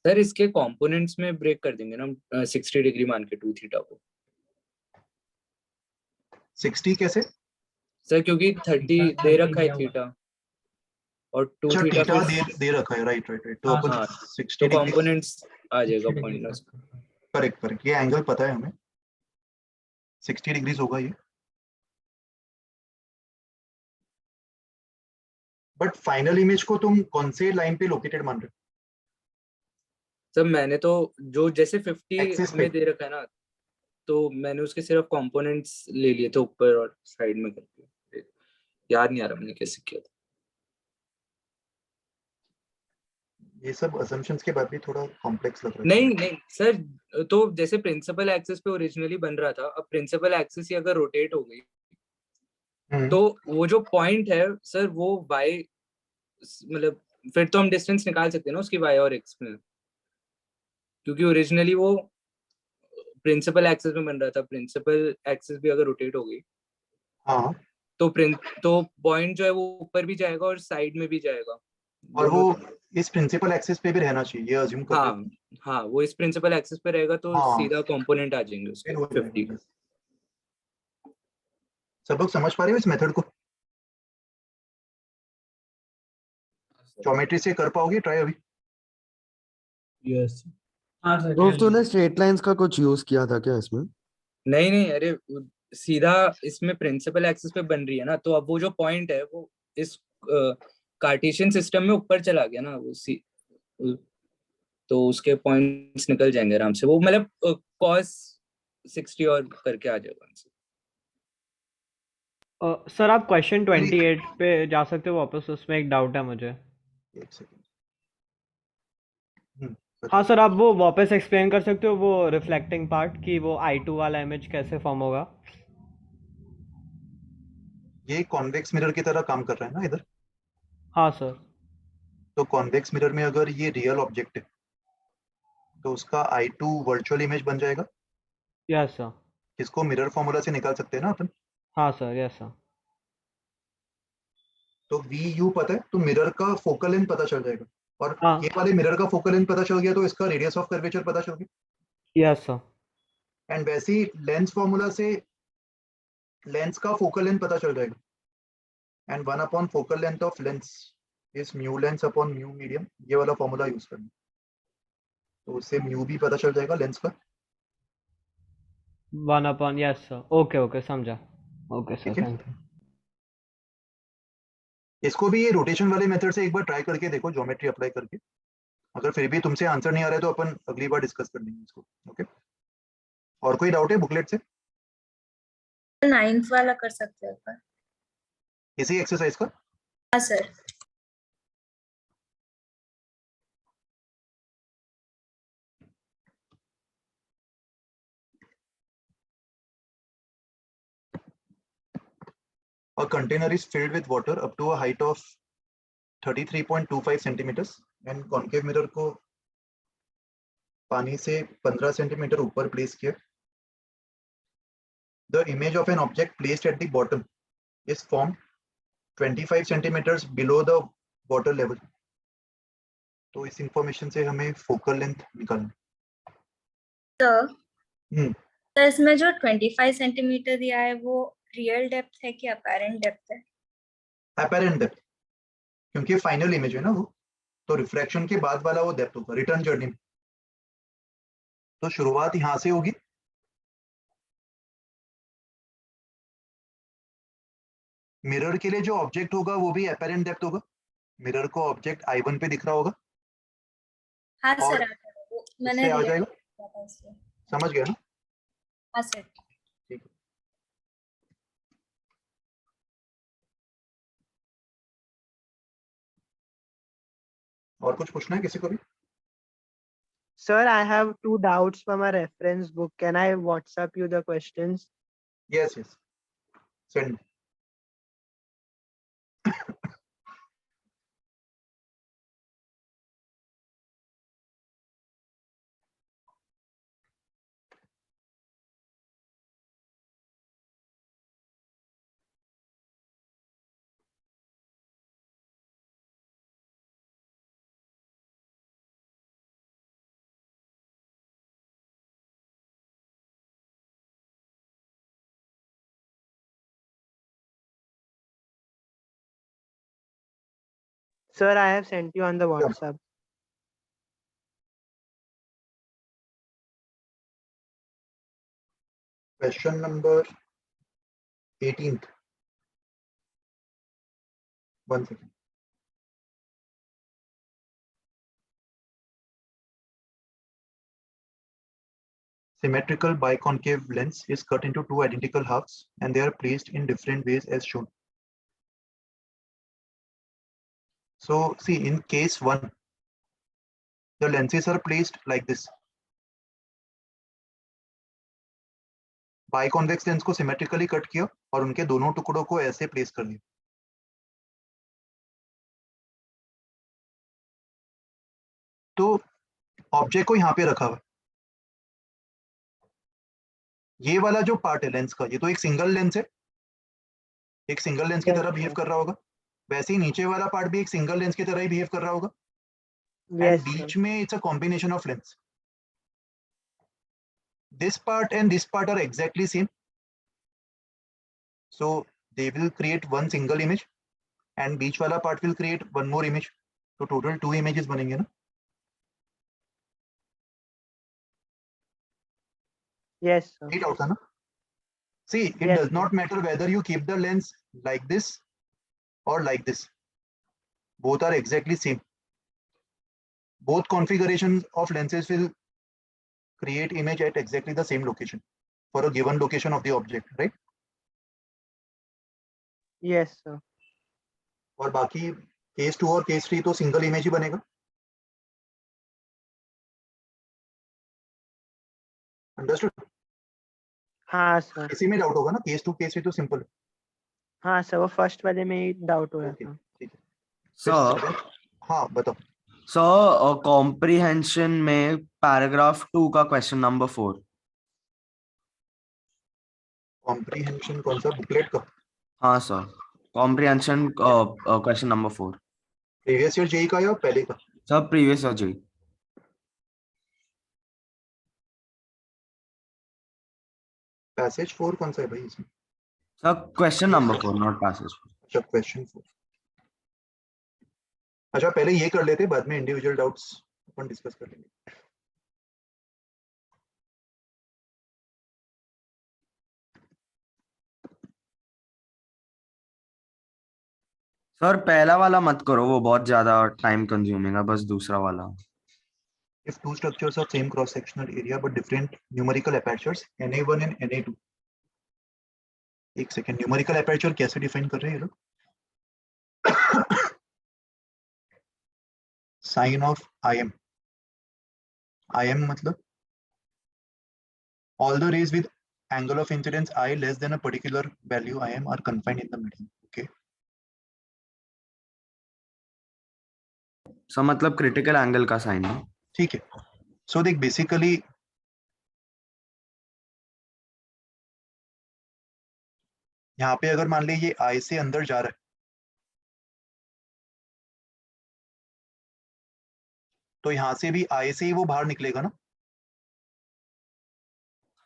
Speaker 7: सर इसके कंपोनेंट्स में ब्रेक कर देंगे ना 60 डिग्री मान के 2 थीटा को।
Speaker 1: 60 कैसे।
Speaker 7: सर क्योंकि 30 दे रखा है थीटा, और 2
Speaker 1: अच्छा
Speaker 7: थीटा
Speaker 1: थीटा
Speaker 7: फिर
Speaker 1: दे रखा है, राइट राइट राइट। तो
Speaker 9: हाँ,
Speaker 1: अपन
Speaker 7: हाँ
Speaker 1: 60
Speaker 7: तो
Speaker 1: डिग्री।
Speaker 7: कंपोनेंट्स आ जाएगा पॉइंट।
Speaker 1: करेक्ट करेक्ट, ये एंगल पता है हमें, 60 डिग्रीज होगा ये। बट फाइनल इमेज को तुम कौन से लाइन पे लोकेटेड मान रहे हो।
Speaker 7: सर मैंने तो जो जैसे 50
Speaker 1: एक्सिस पे।
Speaker 7: में दे रखा है ना, तो मैंने उसके सिर्फ कंपोनेंट्स ले लिए थे ऊपर और साइड में करके, याद नहीं आ रहा मैंने कैसे किया था।
Speaker 1: ये सब असम्पशंस के बाद भी थोड़ा कॉम्प्लेक्स लग रहा है।
Speaker 7: नहीं नहीं सर, तो जैसे प्रिंसिपल एक्सिस पे ओरिजिनली बन रहा था, अब प्रिंसिपल एक्सिस ही अगर रोटेट हो गई तो वो जो पॉइंट है सर वो y, मतलब फिर तो हम डिस्टेंस निकाल सकते हैं ना उसकी y और x में, क्योंकि ओरिजिनली वो प्रिंसिपल एक्सिस में बन रहा था। प्रिंसिपल एक्सिस भी अगर रोटेट हो गई
Speaker 1: हाँ,
Speaker 7: तो पॉइंट जो है वो ऊपर भी जाएगा और साइड में भी जाएगा
Speaker 1: और वो
Speaker 7: दोनों।
Speaker 1: इस प्रिंसिपल एक्सिस पे भी रहना चाहिए, ये अज्यूम करते
Speaker 7: हाँ
Speaker 1: हैं।
Speaker 7: हाँ, वो इस प्रिंसिपल एक्सिस पे रहेगा तो
Speaker 1: हाँ
Speaker 7: सीधा कंपोनेंट आ जाएंगे उसके
Speaker 1: फिर हो
Speaker 7: 50
Speaker 1: जाएगा।
Speaker 7: के।
Speaker 1: सब लोग समझ पा रहे हो इस मेथड को, ज्योमेट्री से कर पाओगे ट्राई अभी।
Speaker 4: Yes.
Speaker 9: हाँ सर।
Speaker 2: तो तूने स्ट्रेट लाइंस का कुछ यूज किया था क्या इसमें।
Speaker 7: नहीं नहीं, अरे सीधा इसमें प्रिंसिपल एक्सिस पे बन रही है ना, तो अब वो जो पॉइंट है वो इस कार्टेशियन सिस्टम में ऊपर चला गया ना तो उसके पॉइंट्स निकल जाएंगे आराम से, वो मतलब cos 60 और करके आ जाएगा आंसर।
Speaker 3: सर आप क्वेश्चन 28 पे जा सकते हो वापस, उसमें एक डाउट है मुझे।
Speaker 1: एक सेकंड।
Speaker 3: हाँ सर, आप वो वापस एक्सप्लेन कर सकते हो वो रिफ्लेक्टिंग पार्ट कि वो I2 वाला इमेज कैसे फॉर्म होगा।
Speaker 1: ये कॉन्वेक्स मिरर की तरह काम कर रहा है ना इधर।
Speaker 3: हाँ सर।
Speaker 1: तो कॉन्वेक्स मिरर में अगर ये रियल ऑब्जेक्ट है तो उसका I2 वर्चुअल इमेज बन जाएगा,
Speaker 3: यस सर।
Speaker 1: जिसको मिरर फॉर्मूला से निकाल सकते हैं ना अपन।
Speaker 3: हाँ सर, यस सर।
Speaker 1: तो VU पता है तो मिरर का फोकल लेंथ पता चल जाएगा, और
Speaker 3: हाँ।
Speaker 1: ये वाले मिरर का फोकल लेंथ पता चल गया तो इसका रेडियस ऑफ कर्वेचर पता चल गया।
Speaker 3: Yes sir.
Speaker 1: एंड वैसे ही लेंस फॉर्मूला से लेंस का फोकल लेंथ पता चल जाएगा, and 1 upon focal length of lens is mu lens upon mu medium, ये वाला फॉर्मूला यूज करना, तो उससे म्यू भी पता चल जाएगा लेंस का।
Speaker 3: 1/, यस सर। ओके ओके, समझा। ओके सर,
Speaker 1: ठीक है,
Speaker 3: थैंक यू।
Speaker 1: इसको भी ये रोटेशन वाले मेथड से एक बार ट्राई करके देखो, ज्योमेट्री अप्लाई करके। अगर फिर भी तुमसे आंसर नहीं आ रहा है तो अपन अगली बार डिस्कस कर लेंगे इसको। ओके, और कोई डाउट है बुकलेट से
Speaker 8: 9th वाला कर सकते हो पर।
Speaker 1: इसी एक्सरसाइज का?
Speaker 8: हाँ sir.
Speaker 1: A container is filled with water up to a height of 33.25 centimeters and concave mirror को पानी से 15 सेंटीमीटर ऊपर प्लेस किया। The image of an object placed at the bottom is formed 25 centimeters below the water level. तो इस इंफॉर्मेशन से हमें फोकल लेंथ निकालना।
Speaker 8: सर,
Speaker 1: हम्म,
Speaker 8: तो इसमें जो 25 सेंटीमीटर दिया है वो रियल डेप्थ है कि अपेरेंट डेप्थ है?
Speaker 1: apparent depth, क्योंकि फाइनल इमेज है ना वो, तो रिफ्रैक्शन के बाद वाला वो डेप्थ होगा रिटर्न जर्नी में। तो शुरुआत यहाँ से होगी, मिरर के लिए जो ऑब्जेक्ट होगा वो भी apparent डेप्थ होगा। मिरर को ऑब्जेक्ट I1 पे दिख रहा होगा
Speaker 8: हाँ
Speaker 1: और
Speaker 8: सर, आता है वो, मैंने
Speaker 1: उससे आ
Speaker 8: रियल
Speaker 1: जाएगा।
Speaker 8: किया था इसलिए।
Speaker 1: समझ गया ना?
Speaker 8: हाँ सर।
Speaker 1: ठीक है। और कुछ पूछना है किसी को भी?
Speaker 5: Sir, I have 2 doubts from a reference book. Can I WhatsApp you the questions?
Speaker 1: Yes yes, send.
Speaker 5: Sir, I have sent you on the WhatsApp.
Speaker 1: Question number 18, 1 second. Symmetrical biconcave lens is cut into two identical halves and they are placed in different ways as shown. So see, in case 1, the lenses are placed like this. Biconvex lens को सिमेट्रिकली कट किया और उनके दोनों टुकड़ों को ऐसे प्लेस कर दिया। तो ऑब्जेक्ट को यहाँ पे रखा हुआ, ये वाला जो पार्ट है लेंस का, ये तो एक सिंगल लेंस है, एक सिंगल लेंस की
Speaker 5: Yes,
Speaker 1: तरह बिहेव
Speaker 5: sir.
Speaker 1: कर रहा होगा। वैसे ही नीचे वाला पार्ट भी एक सिंगल लेंस की तरह ही बिहेव कर रहा होगा। And
Speaker 5: Yes, sir.
Speaker 1: बीच में it's a combination of lens. This part and this part are exactly same, so they will create one single image and बीच वाला part will create one more image, तो total 2 images बनेंगे ना।
Speaker 5: Yes, sir.
Speaker 1: ये डाउट था ना? See, it
Speaker 5: Yes,
Speaker 1: does
Speaker 5: sir.
Speaker 1: not matter whether you keep the lens like this or like this, both are exactly same. Both configurations of lenses will create image at exactly the same location for a given location of the object, right?
Speaker 5: Yes, sir.
Speaker 1: और बाकी केस 2 और केस 3 तो सिंगल इमेज ही बनेगा। अंडरस्टूड?
Speaker 5: हाँ सर,
Speaker 1: इसी में डाउट होगा ना, केस 2 केस 3 तो सिंपल है।
Speaker 5: हाँ सर, वो फर्स्ट वाले में ही डाउट हो रहा
Speaker 1: ओके,
Speaker 5: था।
Speaker 1: ठीक है। फिर
Speaker 2: सर
Speaker 1: seventh, हाँ बताओ।
Speaker 2: सर कॉम्प्रिहेंशन में पैराग्राफ 2 का क्वेश्चन नंबर 4।
Speaker 1: कॉम्प्रीहेंशन कौन सा, बुकलेट का?
Speaker 2: हाँ sir, comprehension question number 4।
Speaker 1: Previous year JEE का या पहले का?
Speaker 2: सर प्रीवियस और जी।
Speaker 1: पैसेज 4 कौन सा है भाई इसमें?
Speaker 2: Sir question number 4 not passage.
Speaker 1: अच्छा, क्वेश्चन 4। अच्छा, पहले ये कर लेते, बाद में इंडिविजुअल डाउट्स अपन डिस्कस कर लेंगे।
Speaker 2: सर पहला वाला मत करो, वो बहुत ज्यादा टाइम कंज्यूमिंग है, बस दूसरा वाला।
Speaker 1: If two structures of same cross-sectional area but different numerical apertures, Na1 and Na2. एक सेकेंड, न्यूमेरिकल एपर्चर कैसे डिफाइन कर रहे हैं ये लोग? Sine of IM। IM मतलब all the rays with angle of incidence I less than a particular value IM are confined in the medium. Okay.
Speaker 2: Sir मतलब क्रिटिकल एंगल का साइन है।
Speaker 1: ठीक है। सो देख, बेसिकली यहाँ पे अगर मान ले ये I से अंदर जा रहा है, तो यहाँ से भी I से ही वो बाहर निकलेगा ना,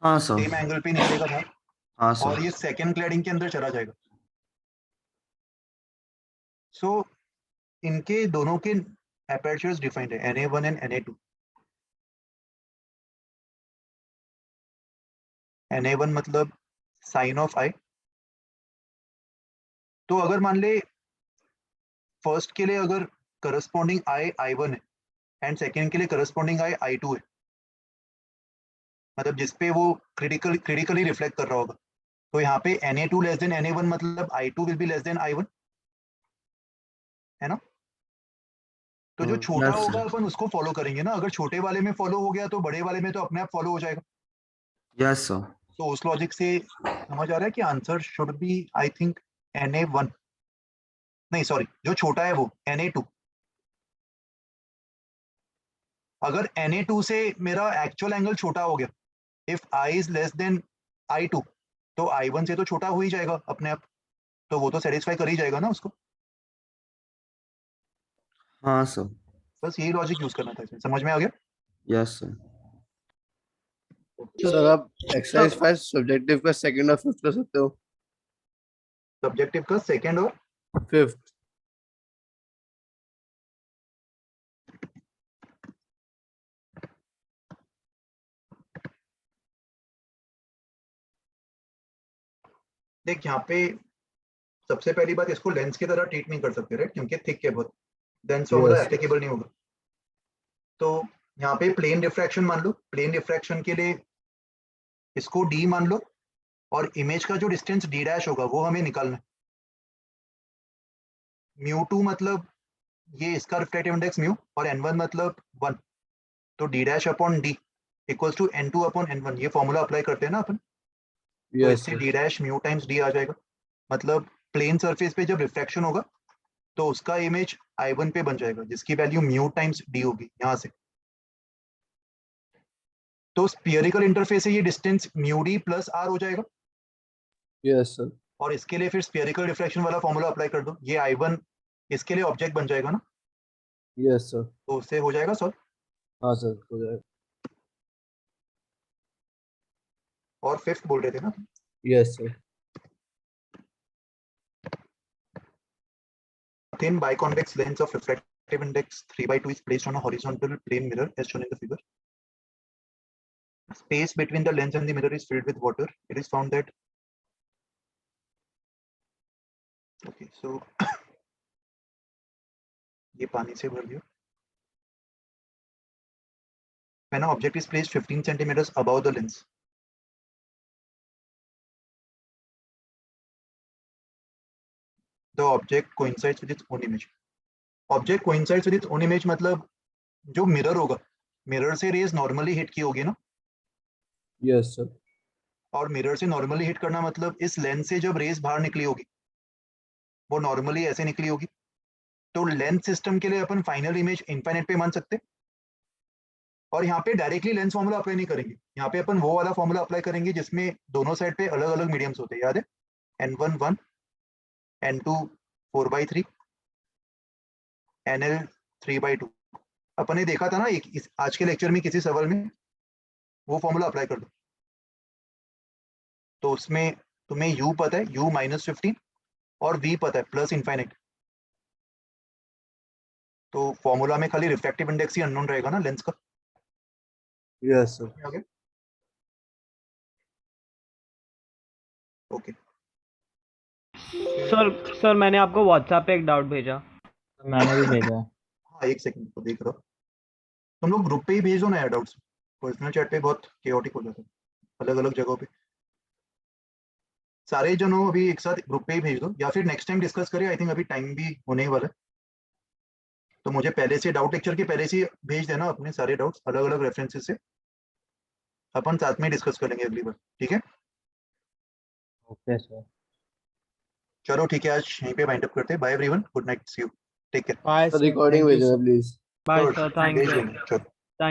Speaker 2: हाँ सर।
Speaker 1: सेम एंगल पे निकलेगा बाहर,
Speaker 2: हाँ
Speaker 1: और
Speaker 2: सर।
Speaker 1: ये सेकेंड क्लैडिंग के अंदर चला जाएगा। सो इनके दोनों के एपर्चर्स डिफाइंड है, Na1 एंड Na2। Na1 मतलब साइन ऑफ I। तो अगर मान ले फर्स्ट के लिए अगर करस्पॉन्डिंग I1 है एंड सेकेंड के लिए करस्पॉन्डिंग I2 है, मतलब जिसपे वो क्रिटिकली रिफ्लेक्ट कर रहा होगा, तो यहाँ पे Na2 लेस देन Na1 मतलब I2 will be less than I1, है ना? तो जो छोटा
Speaker 2: यस
Speaker 1: होगा
Speaker 2: सर।
Speaker 1: अपन उसको फॉलो करेंगे ना, अगर छोटे वाले में फॉलो हो गया तो बड़े वाले में तो अपने आप फॉलो हो जाएगा।
Speaker 2: Yes sir.
Speaker 1: तो उस लॉजिक से समझ आ रहा है कि answer should be I think Na1, नहीं सॉरी, जो छोटा है वो Na2। अगर Na2 से मेरा एक्चुअल एंगल छोटा हो गया, if I is less than I2, तो I1 से तो छोटा हो ही जाएगा अपने आप, तो वो तो सेटिस्फाई कर ही जाएगा ना उसको।
Speaker 2: हाँ सर।
Speaker 1: बस यही लॉजिक यूज करना था इसमें, समझ में आ गया?
Speaker 2: Yes sir.
Speaker 4: सर आप एक्सरसाइज 5 सब्जेक्टिव का सेकंड और फिफ्थ कर सकते हो।
Speaker 1: सब्जेक्टिव का सेकंड और
Speaker 4: फिफ्थ।
Speaker 1: देख, यहाँ पे सबसे पहली बात, इसको लेंस की तरह ट्रीट नहीं कर सकते, राइट, क्योंकि थिक है बहुत, लेंस तो मतलब
Speaker 4: यस
Speaker 1: एप्लीकेबल नहीं होगा। तो यहाँ पे प्लेन डिफ्रैक्शन मान लो, प्लेन डिफ्रैक्शन के लिए इसको D मान लो, और इमेज का जो डिस्टेंस D डैश होगा वो हमें निकालना है। μ2 मतलब ये इसका रिफ्रैक्टिव इंडेक्स म्यू, और n1 मतलब 1, तो D dash upon D equals to n2 upon n1। ये फॉर्मूला अप्लाई करते हैं ना अपन, तो
Speaker 4: यस
Speaker 1: इससे D dash mu times D आ जाएगा। मतलब प्लेन सरफेस पे जब रिफ्रैक्शन होगा तो उसका इमेज I1 पे बन जाएगा, जिसकी वैल्यू म्यू टाइम्स D होगी यहाँ से। तो स्फीयरिकल इंटरफेस से ये distance mu D plus R हो जाएगा,
Speaker 4: यस सर।
Speaker 1: और इसके लिए फिर स्फीयरिकल डिफ्रैक्शन वाला फॉर्मूला अप्लाई कर दो, ये I1 इसके लिए ऑब्जेक्ट बन जाएगा ना,
Speaker 4: यस सर।
Speaker 1: तो उससे हो जाएगा सॉल्व।
Speaker 4: हाँ सर हो जाएगा।
Speaker 1: और फिफ्थ बोल रहे थे ना?
Speaker 4: Yes sir.
Speaker 1: Thin biconvex lens of refractive index 3/2 is placed on a horizontal plane mirror as shown in the figure. Space between the lens and the mirror is filled with water. It is found that, okay, so ये पानी से भर दिया। When an object is placed 15 centimeters above the lens, the object coincides with its own image. Object coincides with its own image मतलब जो मिरर होगा, मिरर से रेज नॉर्मली हिट की होगी ना,
Speaker 4: Yes, sir.
Speaker 1: और मिरर से नॉर्मली हिट करना मतलब इस लेंस से जब रेज बाहर निकली होगी वो नॉर्मली ऐसे निकली होगी। तो लेंस सिस्टम के लिए अपन फाइनल इमेज इनफाइनाइट पे मान सकते, और यहाँ पे डायरेक्टली लेंस फॉर्मूला अप्लाई नहीं करेंगे, यहाँ पे अपन वो वाला फॉर्मूला अप्लाई करेंगे जिसमें दोनों साइड पे अलग अलग मीडियम्स होते हैं, याद है, n1 1, n2 4/3, nl 3/2। अपन ने देखा था ना आज के लेक्चर में किसी सवाल में, वो फॉर्मूला अप्लाई कर दो। तो उसमें तुम्हें u पता है, u -15, और v पता है प्लस इनफाइनाइट। तो फॉर्मूला में खाली रिफ्रैक्टिव इंडेक्स ही अननोन रहेगा ना लेंस का।
Speaker 4: Yes, sir.
Speaker 1: ओके
Speaker 3: सर मैंने आपको व्हाट्सएप पे एक डाउट भेजा।
Speaker 6: मैंने भी भेजा है।
Speaker 1: हाँ, एक सेकंड तो देख रहा हूँ। तुम लोग ग्रुप पे ही भेज दो ना यार डाउट्स, पर्सनल चैट पे बहुत केओटिक हो जाता है, अलग अलग जगहों पे। सारे जनों अभी एक साथ ग्रुप पे ही भेज दो, या फिर नेक्स्ट टाइम डिस्कस करें, आई थिंक अभी टाइम भी होने ही वाला है। तो मुझे पहले से डाउट लेक्चर के पहले से भेज देना अपने सारे डाउट्स अलग अलग रेफरेंसेस से, अपन साथ में डिस्कस करेंगे अगली बार, ठीक है?
Speaker 6: Okay sir.
Speaker 1: चलो ठीक है, आज यहीं पे वाइंड अप करते हैं। Bye everyone, good night, see you, take care.
Speaker 6: Bye sir,
Speaker 4: Recording
Speaker 6: thank you
Speaker 4: भेजना
Speaker 6: sir.
Speaker 4: please.
Speaker 3: Bye sir, thank
Speaker 1: भेज
Speaker 3: यू।
Speaker 1: देंगे, चलो।